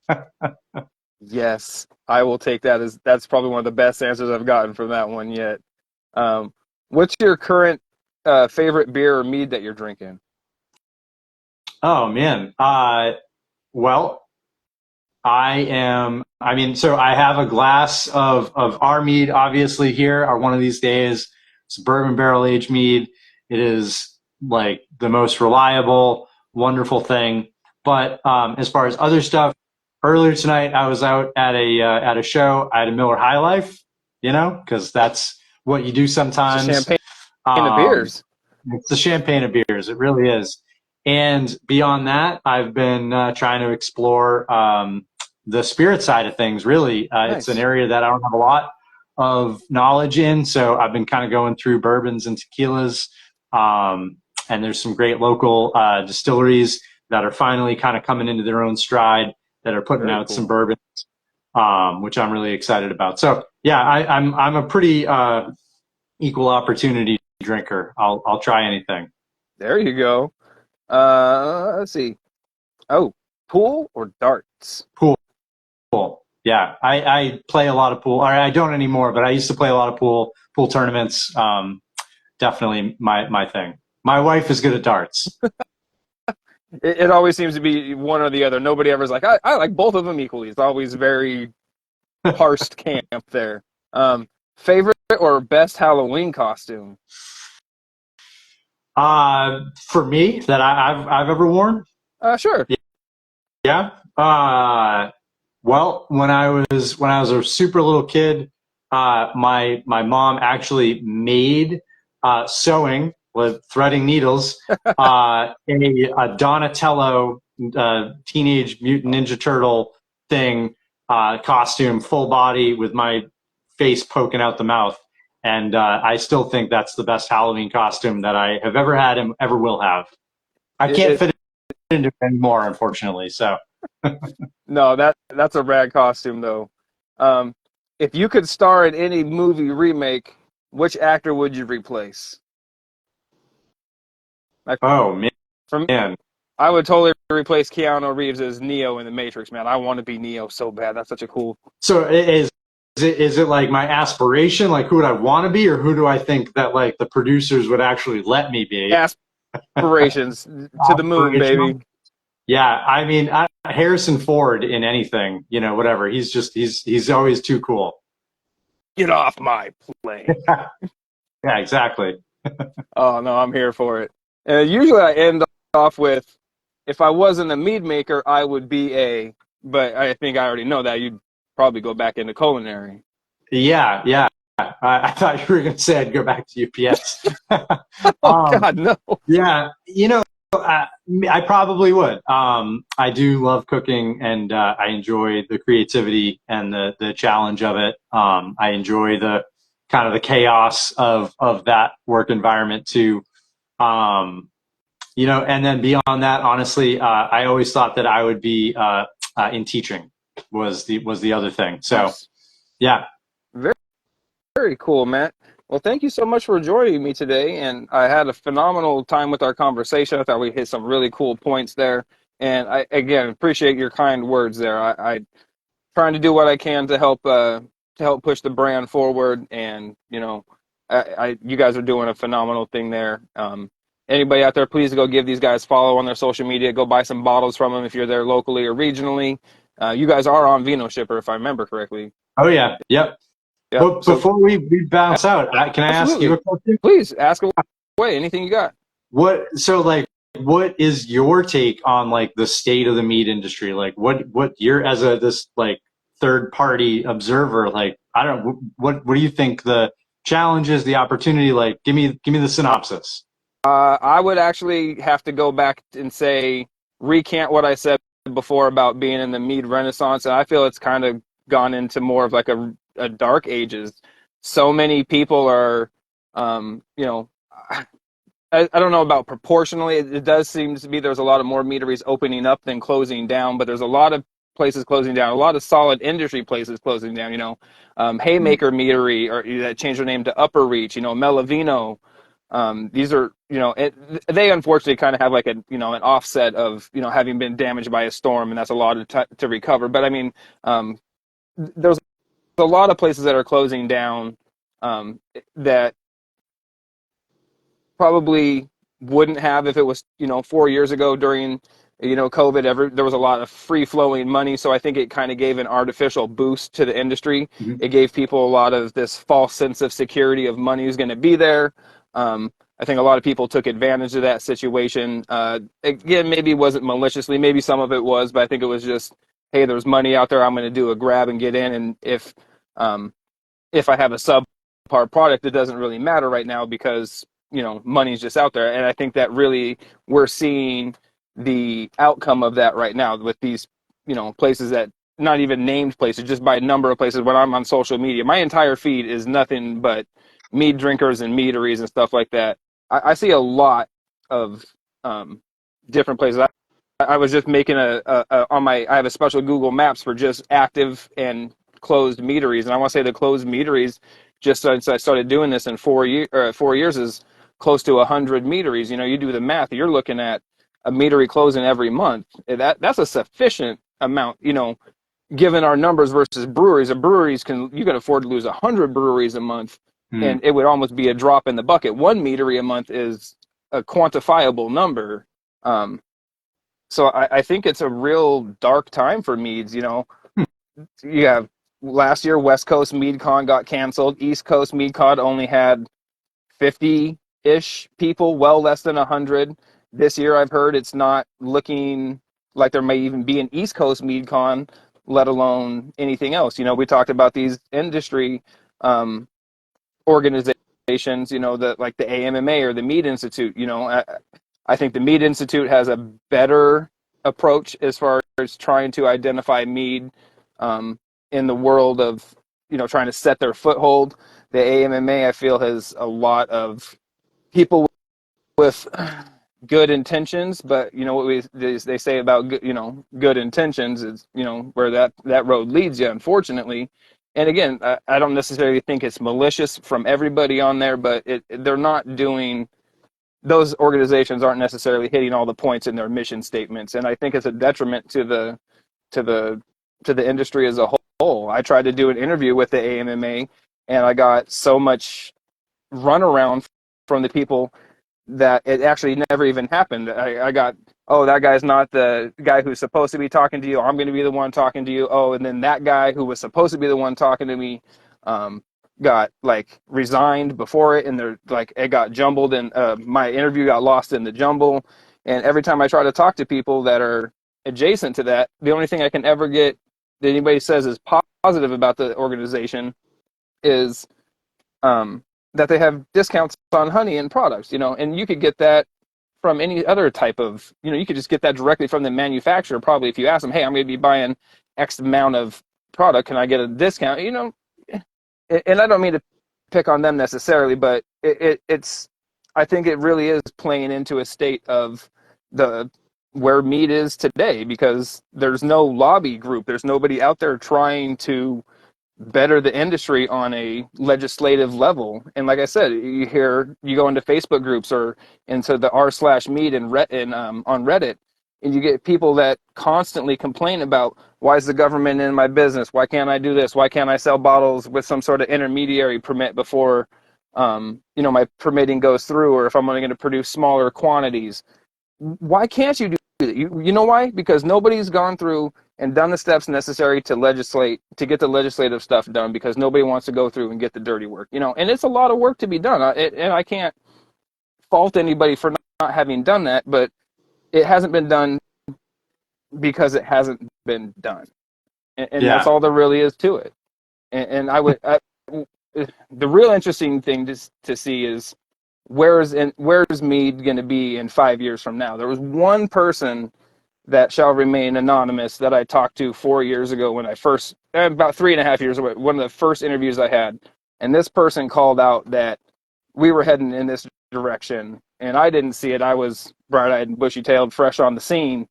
it. Yes, I will take that as that's probably one of the best answers I've gotten from that one yet. Um, what's your current favorite beer or mead that you're drinking? Oh man. Well, so I have a glass of our mead, obviously, here, or one of these days. It's bourbon barrel aged mead. It is like the most reliable, wonderful thing. But as far as other stuff, earlier tonight I was out at a show. I had a Miller High Life, because that's what you do It's a sometimes. champagne of Um, beers. it's the champagne of beers. It really is. And beyond that, I've been trying to explore the spirit side of things. Really, it's an Nice. area that I don't have a lot of knowledge in. So I've been kind of going through bourbons and tequilas. And there's some great local distilleries that are finally kind of coming into their own stride, that are putting Very out some cool. bourbon, which I'm really excited about. So yeah, I'm a pretty equal opportunity drinker. I'll try anything. There you go. Let's see. Oh, pool or darts? Pool. Yeah, I play a lot of pool. Or I don't anymore, but I used to play a lot of pool tournaments. Definitely my thing. My wife is good at darts. It always seems to be one or the other. Nobody ever's like, I like both of them equally. It's always very parsed camp there. Favorite or best Halloween costume? For me, that I've ever worn. Sure. Yeah. Well, when I was a super little kid, my mom actually made sewing with threading needles a Donatello Teenage Mutant Ninja Turtle thing costume, full body with my face poking out the mouth, and I still think that's the best Halloween costume that I have ever had and ever will have. I It, can't it fit it into it anymore, unfortunately. So. no, that's a rad costume though. Um, if you could star in any movie remake, which actor would you replace? Like Oh from man. I would totally replace Keanu Reeves as Neo in The Matrix, man. I want to be Neo so bad. That's such a cool So is it like my aspiration? Like who would I want to be, or who do I think that like the producers would actually let me be? aspirations to the moon, Aspirational. baby. Yeah, I mean Harrison Ford in anything, whatever. He's always too cool. Get off my plane. Yeah, exactly. Oh no, I'm here for it. And usually I end off with, if I wasn't a mead maker, I would be a. But I think I already know that you'd probably go back into culinary. Yeah, yeah. I thought you were going to say I'd go back to UPS. Oh um, God, no. yeah, I probably would. I do love cooking, and I enjoy the creativity and the challenge of it. I enjoy the kind of the chaos of that work environment too. Um, and then beyond that, honestly, I always thought that I would be in teaching was the other thing. So Nice. yeah. Very, very cool, Matt. Well, thank you so much for joining me today. And I had a phenomenal time with our conversation. I thought we hit some really cool points there. And I, again, appreciate your kind words there. I trying to do what I can to help push the brand forward. And you guys are doing a phenomenal thing there. Anybody out there, please go give these guys follow on their social media. Go buy some bottles from them if you're there locally or regionally. You guys are on Vino Shipper, if I remember correctly. Oh yeah. Yep. Yeah. But So before we bounce out, can I ask you absolutely, a question? please ask away anything you got. What is your take on like the state of the meat industry? Like what you're as a this like third party observer, like I don't what do you think the challenges, the opportunity, like give me the synopsis. I would actually have to go back and say recant what I said before about being in the mead renaissance, and I feel it's kind of gone into more of like a dark ages. So many people are, you know, I don't know about proportionally. It does seem to be there's a lot of more meaderies opening up than closing down, but there's a lot of places closing down, a lot of solid industry places closing down. Haymaker Meadery, or that changed their name to Upper Reach. Melavino. These are, they unfortunately kind of have like an offset of, having been damaged by a storm, and that's a lot to recover. But I mean, there's a lot of places that are closing down that probably wouldn't have if it was 4 years ago during COVID. There was a lot of free flowing money, so I think it kind of gave an artificial boost to the industry. Mhm. It gave people a lot of this false sense of security of money is going to be there. I think a lot of people took advantage of that situation. Again, maybe it wasn't maliciously, maybe some of it was, but I think it was just, hey, there's money out there, I'm going to do a grab and get in, and if I have a subpar product, it doesn't really matter right now because money's just out there. And I think that really we're seeing the outcome of that right now with these places that, not even named places, just by number of places. When I'm on social media, my entire feed is nothing but mead drinkers and meaderies and stuff like that. I see a lot of different places. I was just making I have a special Google Maps for just active and closed meaderies, and I want to say the closed meaderies, just since I started doing this in 4 years, is close to 100 meaderies. You do the math, you're looking at a meadery closing every month. That's a sufficient amount, given our numbers versus breweries. You can afford to lose 100 breweries a month, Hmm. and it would almost be a drop in the bucket. One meadery a month is a quantifiable number. So I think it's a real dark time for meads. You have last year West Coast MeadCon got canceled. East Coast MeadCon only had 50-ish people, well less than 100. This year I've heard it's not looking like there may even be an East Coast MeadCon, let alone anything else. We talked about these industry organizations, that like the AMMA or the Mead Institute. I think the Mead Institute has a better approach as far as trying to identify mead in the world of trying to set their foothold. The AMMA, I feel, has a lot of people with good intentions, but what they say about good intentions is where that road leads you, unfortunately. And again, I don't necessarily think it's malicious from everybody on there, but they're not doing, those organizations aren't necessarily hitting all the points in their mission statements, and I think it's a detriment to the to the industry as a whole. I tried to do an interview with the AMMA, and I got so much runaround from the people that it actually never even happened. I got, oh, that guy's not the guy who's supposed to be talking to you. I'm going to be the one talking to you. Oh, and then that guy who was supposed to be the one talking to me got like resigned before it, and they're like, it got jumbled, and my interview got lost in the jumble. And every time I try to talk to people that are adjacent to that, the only thing I can ever get that anybody says is positive about the organization is that they have discounts on honey and products, and you could get that from any other type of, you could just get that directly from the manufacturer. Probably if you ask them, hey, I'm going to be buying X amount of product, can I get a discount? And I don't mean to pick on them necessarily, but it's, I think it really is playing into a state of the where meat is today, because there's no lobby group. There's nobody out there trying to better the industry on a legislative level. And like I said, you go into Facebook groups or into the r/mead on Reddit, and you get people that constantly complain about, why is the government in my business? Why can't I do this? Why can't I sell bottles with some sort of intermediary permit before my permitting goes through, or if I'm only going to produce smaller quantities? Why can't you do that? You know why? Because nobody's gone through and done the steps necessary to get the legislative stuff done, because nobody wants to go through and get the dirty work. And it's a lot of work to be done. And I can't fault anybody for not having done that, but it hasn't been done because it hasn't been done. And Yeah. that's all there really is to it. And the real interesting thing to see is, where's Mead going to be in 5 years from now? There was one person that shall remain anonymous that I talked to 4 years ago, when I first, about 3.5 years ago, one of the first interviews I had. And this person called out that we were heading in this direction, and I didn't see it. I was bright-eyed and bushy-tailed, fresh on the scene.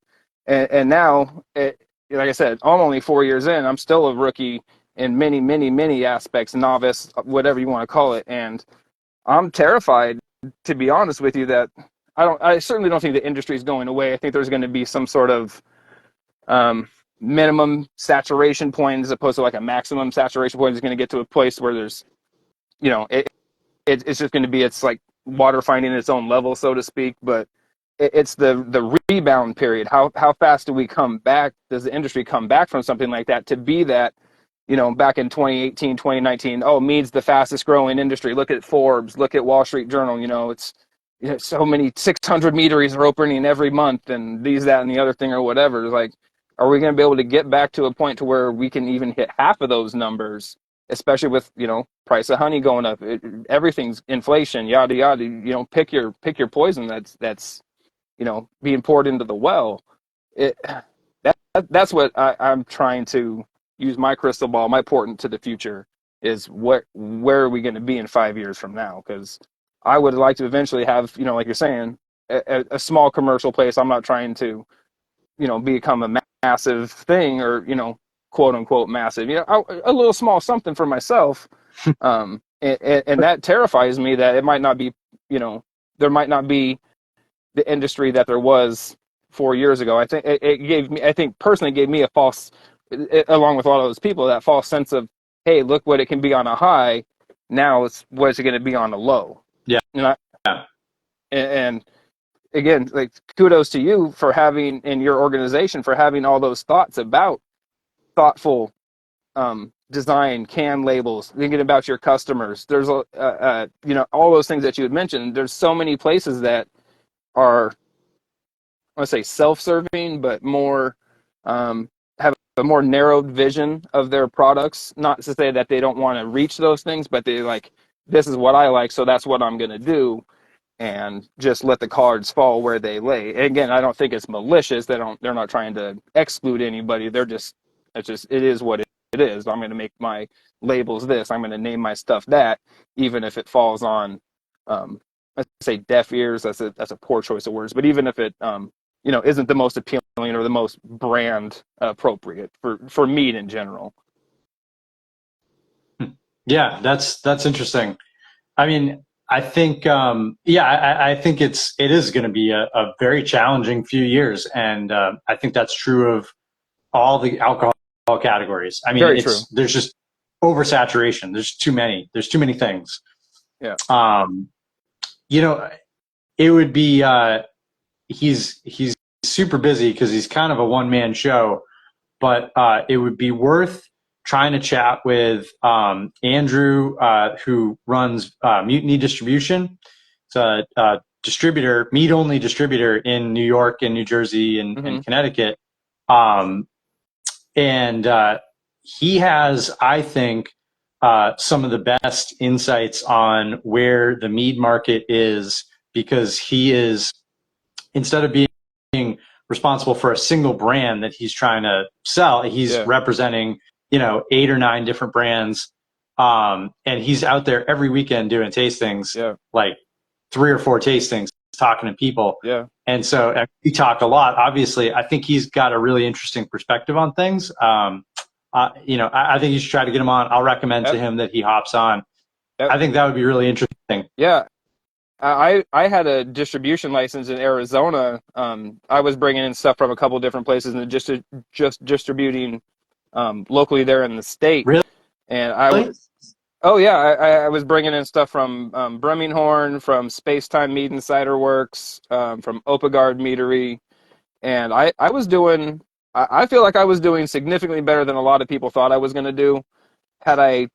And now, like I said, I'm only 4 years in. I'm still a rookie in many, many, many aspects, novice, whatever you want to call it. And I'm terrified, to be honest with you, that I certainly don't think the industry is going away. I think there's going to be some sort of minimum saturation point, as opposed to like a maximum saturation point. Is going to get to a place where there's, it's just going to be, it's like water finding its own level, so to speak. But it's the rebound period. How fast do we come back? Does the industry come back from something like that to be that, back in 2018, 2019, Mead's the fastest growing industry. Look at Forbes, look at Wall Street Journal, it's so many 600 meaderies are opening every month, and these, that, and the other thing, or whatever. It's like, are we going to be able to get back to a point to where we can even hit half of those numbers, especially with, price of honey going up, everything's inflation, yada, yada, pick your poison that's being poured into the well. That's what I'm trying to use my crystal ball, my portent to the future, is where are we going to be in 5 years from now? Because I would like to eventually have, like you're saying, a small commercial place. I'm not trying to, become a massive thing, or, quote unquote massive, a little small something for myself. And that terrifies me, that it might not be, there might not be the industry that there was 4 years ago. I think it personally gave me a false, along with a lot of those people, that false sense of, hey, look what it can be on a high. Now what's it going to be on a low? Yeah. Yeah. And again, like, kudos to you for having, in your organization, for having all those thoughts about thoughtful design, can labels, thinking about your customers. There's all those things that you had mentioned. There's so many places that are, I want to say self-serving, but more have a more narrowed vision of their products. Not to say that they don't want to reach those things, but they like, this is what I like, so that's what I'm going to do, and just let the cards fall where they lay. And again, I don't think it's malicious. They're not trying to exclude anybody. It is what it is. I'm going to make my labels this. I'm going to name my stuff that, even if it falls on, let's say, deaf ears. That's a poor choice of words. But even if it, isn't the most appealing or the most brand appropriate for meat in general. Yeah, that's interesting. I mean, I think, I think it is going to be a very challenging few years, and I think that's true of all the alcohol categories. I mean, Very true. There's just oversaturation. There's too many. There's too many things. Yeah. It would be he's super busy because he's kind of a one-man show, but it would be worth trying to chat with Andrew, who runs Mutiny Distribution. It's a distributor, meat-only distributor in New York and New Jersey and Connecticut. And he has, I think, some of the best insights on where the mead market is, because he is, instead of being responsible for a single brand that he's trying to sell, he's representing, 8 or 9 different brands. And he's out there every weekend doing tastings, like 3 or 4 tastings, talking to people. Yeah. And so we talk a lot. Obviously, I think he's got a really interesting perspective on things. I think you should try to get him on. I'll recommend to him that he hops on. I think that would be really interesting. Yeah. I had a distribution license in Arizona. I was bringing in stuff from a couple different places and just distributing locally there in the state. Really? And I was bringing in stuff from Bremminghorn, from Spacetime Mead and Cider Works, from Opagard Meadery, and I feel like I was doing significantly better than a lot of people thought I was going to do. Had I,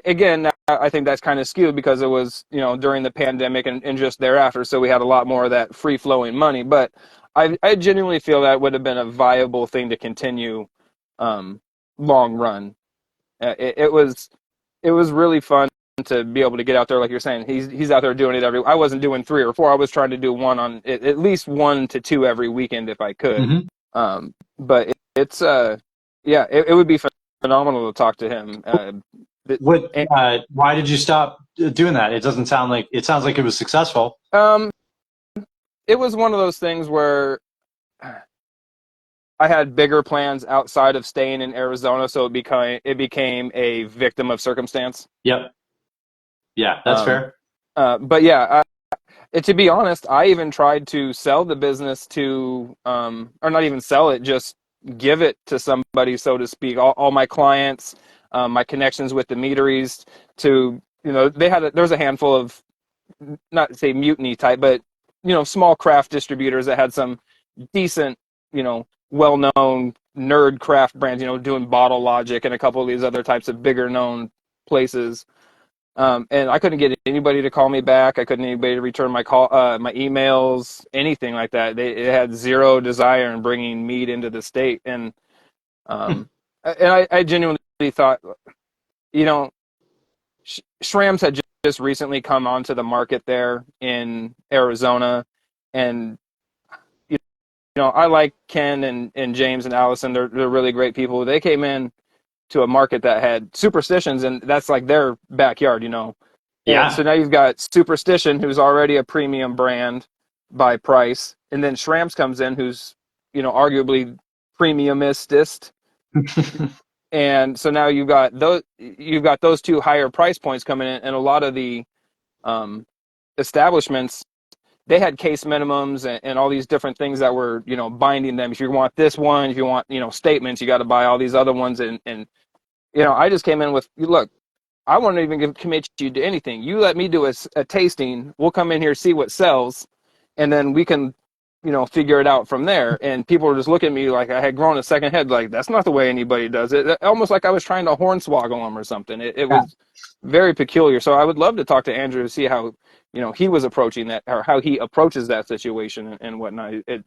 again, I think that's kind of skewed because it was, during the pandemic and just thereafter, so we had a lot more of that free-flowing money. But I genuinely feel that would have been a viable thing to continue long run. It was really fun to be able to get out there, like you're saying. He's out there doing it I wasn't doing 3 or 4. I was trying to do one on at least 1 to 2 every weekend if I could. Mm-hmm. But it would be phenomenal to talk to him. Why did you stop doing that? It sounds like it was successful. It was one of those things where I had bigger plans outside of staying in Arizona, so it became a victim of circumstance. Yep. Yeah, that's fair. But yeah, to be honest, I even tried to sell the business to, or not even sell it, just give it to somebody, so to speak. All my clients, my connections with the meaderies, to, there's a handful of, not to say mutiny type, but, small craft distributors that had some decent, well-known nerd craft brands, doing Bottle Logic and a couple of these other types of bigger known places. And I couldn't get anybody to call me back. I couldn't get anybody to return my my emails, anything like that. It had zero desire in bringing mead into the state. And I genuinely thought, Schramm's had just recently come onto the market there in Arizona, and I like Ken and James and Allison. They're really great people. They came in to a market that had Superstitions, and that's like their backyard, Yeah. And so now you've got Superstition, who's already a premium brand by price, and then Schramm's comes in, who's, arguably premiumistest. And so now you've got those 2 higher price points coming in, and a lot of the establishments, they had case minimums and all these different things that were, binding them. If you want this one, if you want, statements, you got to buy all these other ones. And I just came in with, look, I won't even commit you to anything. You let me do a tasting. We'll come in here, see what sells, and then we can, figure it out from there. And people were just looking at me like I had grown a second head. Like, that's not the way anybody does it. Almost like I was trying to hornswoggle them or something. It was very peculiar. So I would love to talk to Andrew to see how, he was approaching that, or how he approaches that situation and whatnot. It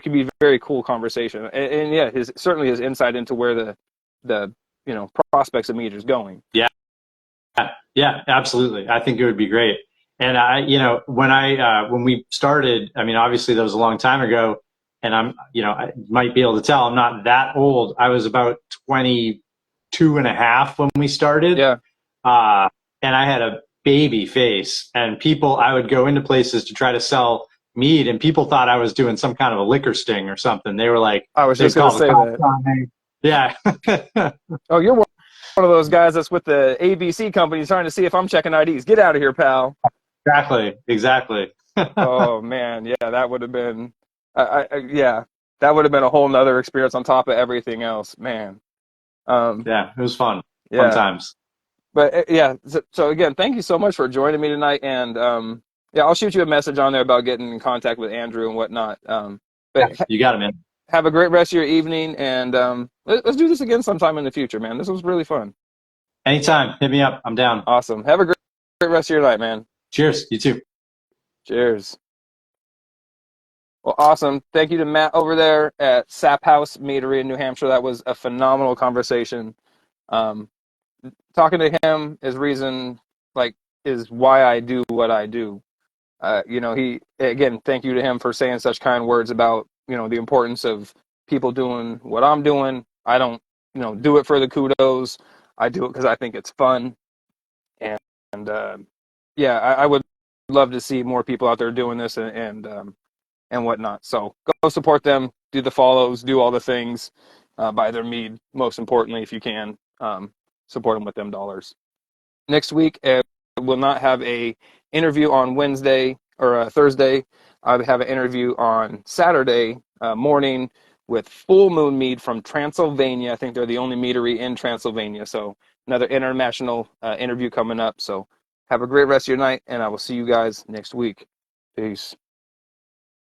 could be a very cool conversation. And yeah, certainly his insight into where the prospects of mead is going. Yeah, absolutely. I think it would be great. And when we started, I mean, obviously that was a long time ago, and I might be able to tell I'm not that old. I was about 22 and a half when we started. Yeah. And I had a baby face, and I would go into places to try to sell mead, and people thought I was doing some kind of a liquor sting or something. They were like, I was just going to say that. Yeah. Oh, you're one of those guys that's with the ABC company trying to see if I'm checking IDs. Get out of here, pal. Exactly. Oh man, yeah, that would have been, that would have been a whole nother experience on top of everything else, man. Yeah, it was fun. Fun times. But so again, thank you so much for joining me tonight, and I'll shoot you a message on there about getting in contact with Andrew and whatnot. But you got it, man. Have a great rest of your evening, and let's do this again sometime in the future, man. This was really fun. Anytime. Hit me up. I'm down. Awesome. Have a great rest of your night, man. Cheers. You too. Cheers. Well, awesome. Thank you to Matt over there at Sap House Meadery in New Hampshire. That was a phenomenal conversation. talking to him is why I do what I do. He again, thank you to him for saying such kind words about the importance of people doing what I'm doing. I don't do it for the kudos. I do it because I think it's fun, and yeah, I would love to see more people out there doing this and whatnot. So go support them, do the follows, do all the things, buy their mead. Most importantly, if you can, support them with them dollars. Next week, will not have a interview on Wednesday or Thursday. I have an interview on Saturday morning with Full Moon Mead from Transylvania. I think they're the only meadery in Transylvania. So another international interview coming up. So have a great rest of your night, and I will see you guys next week. Peace.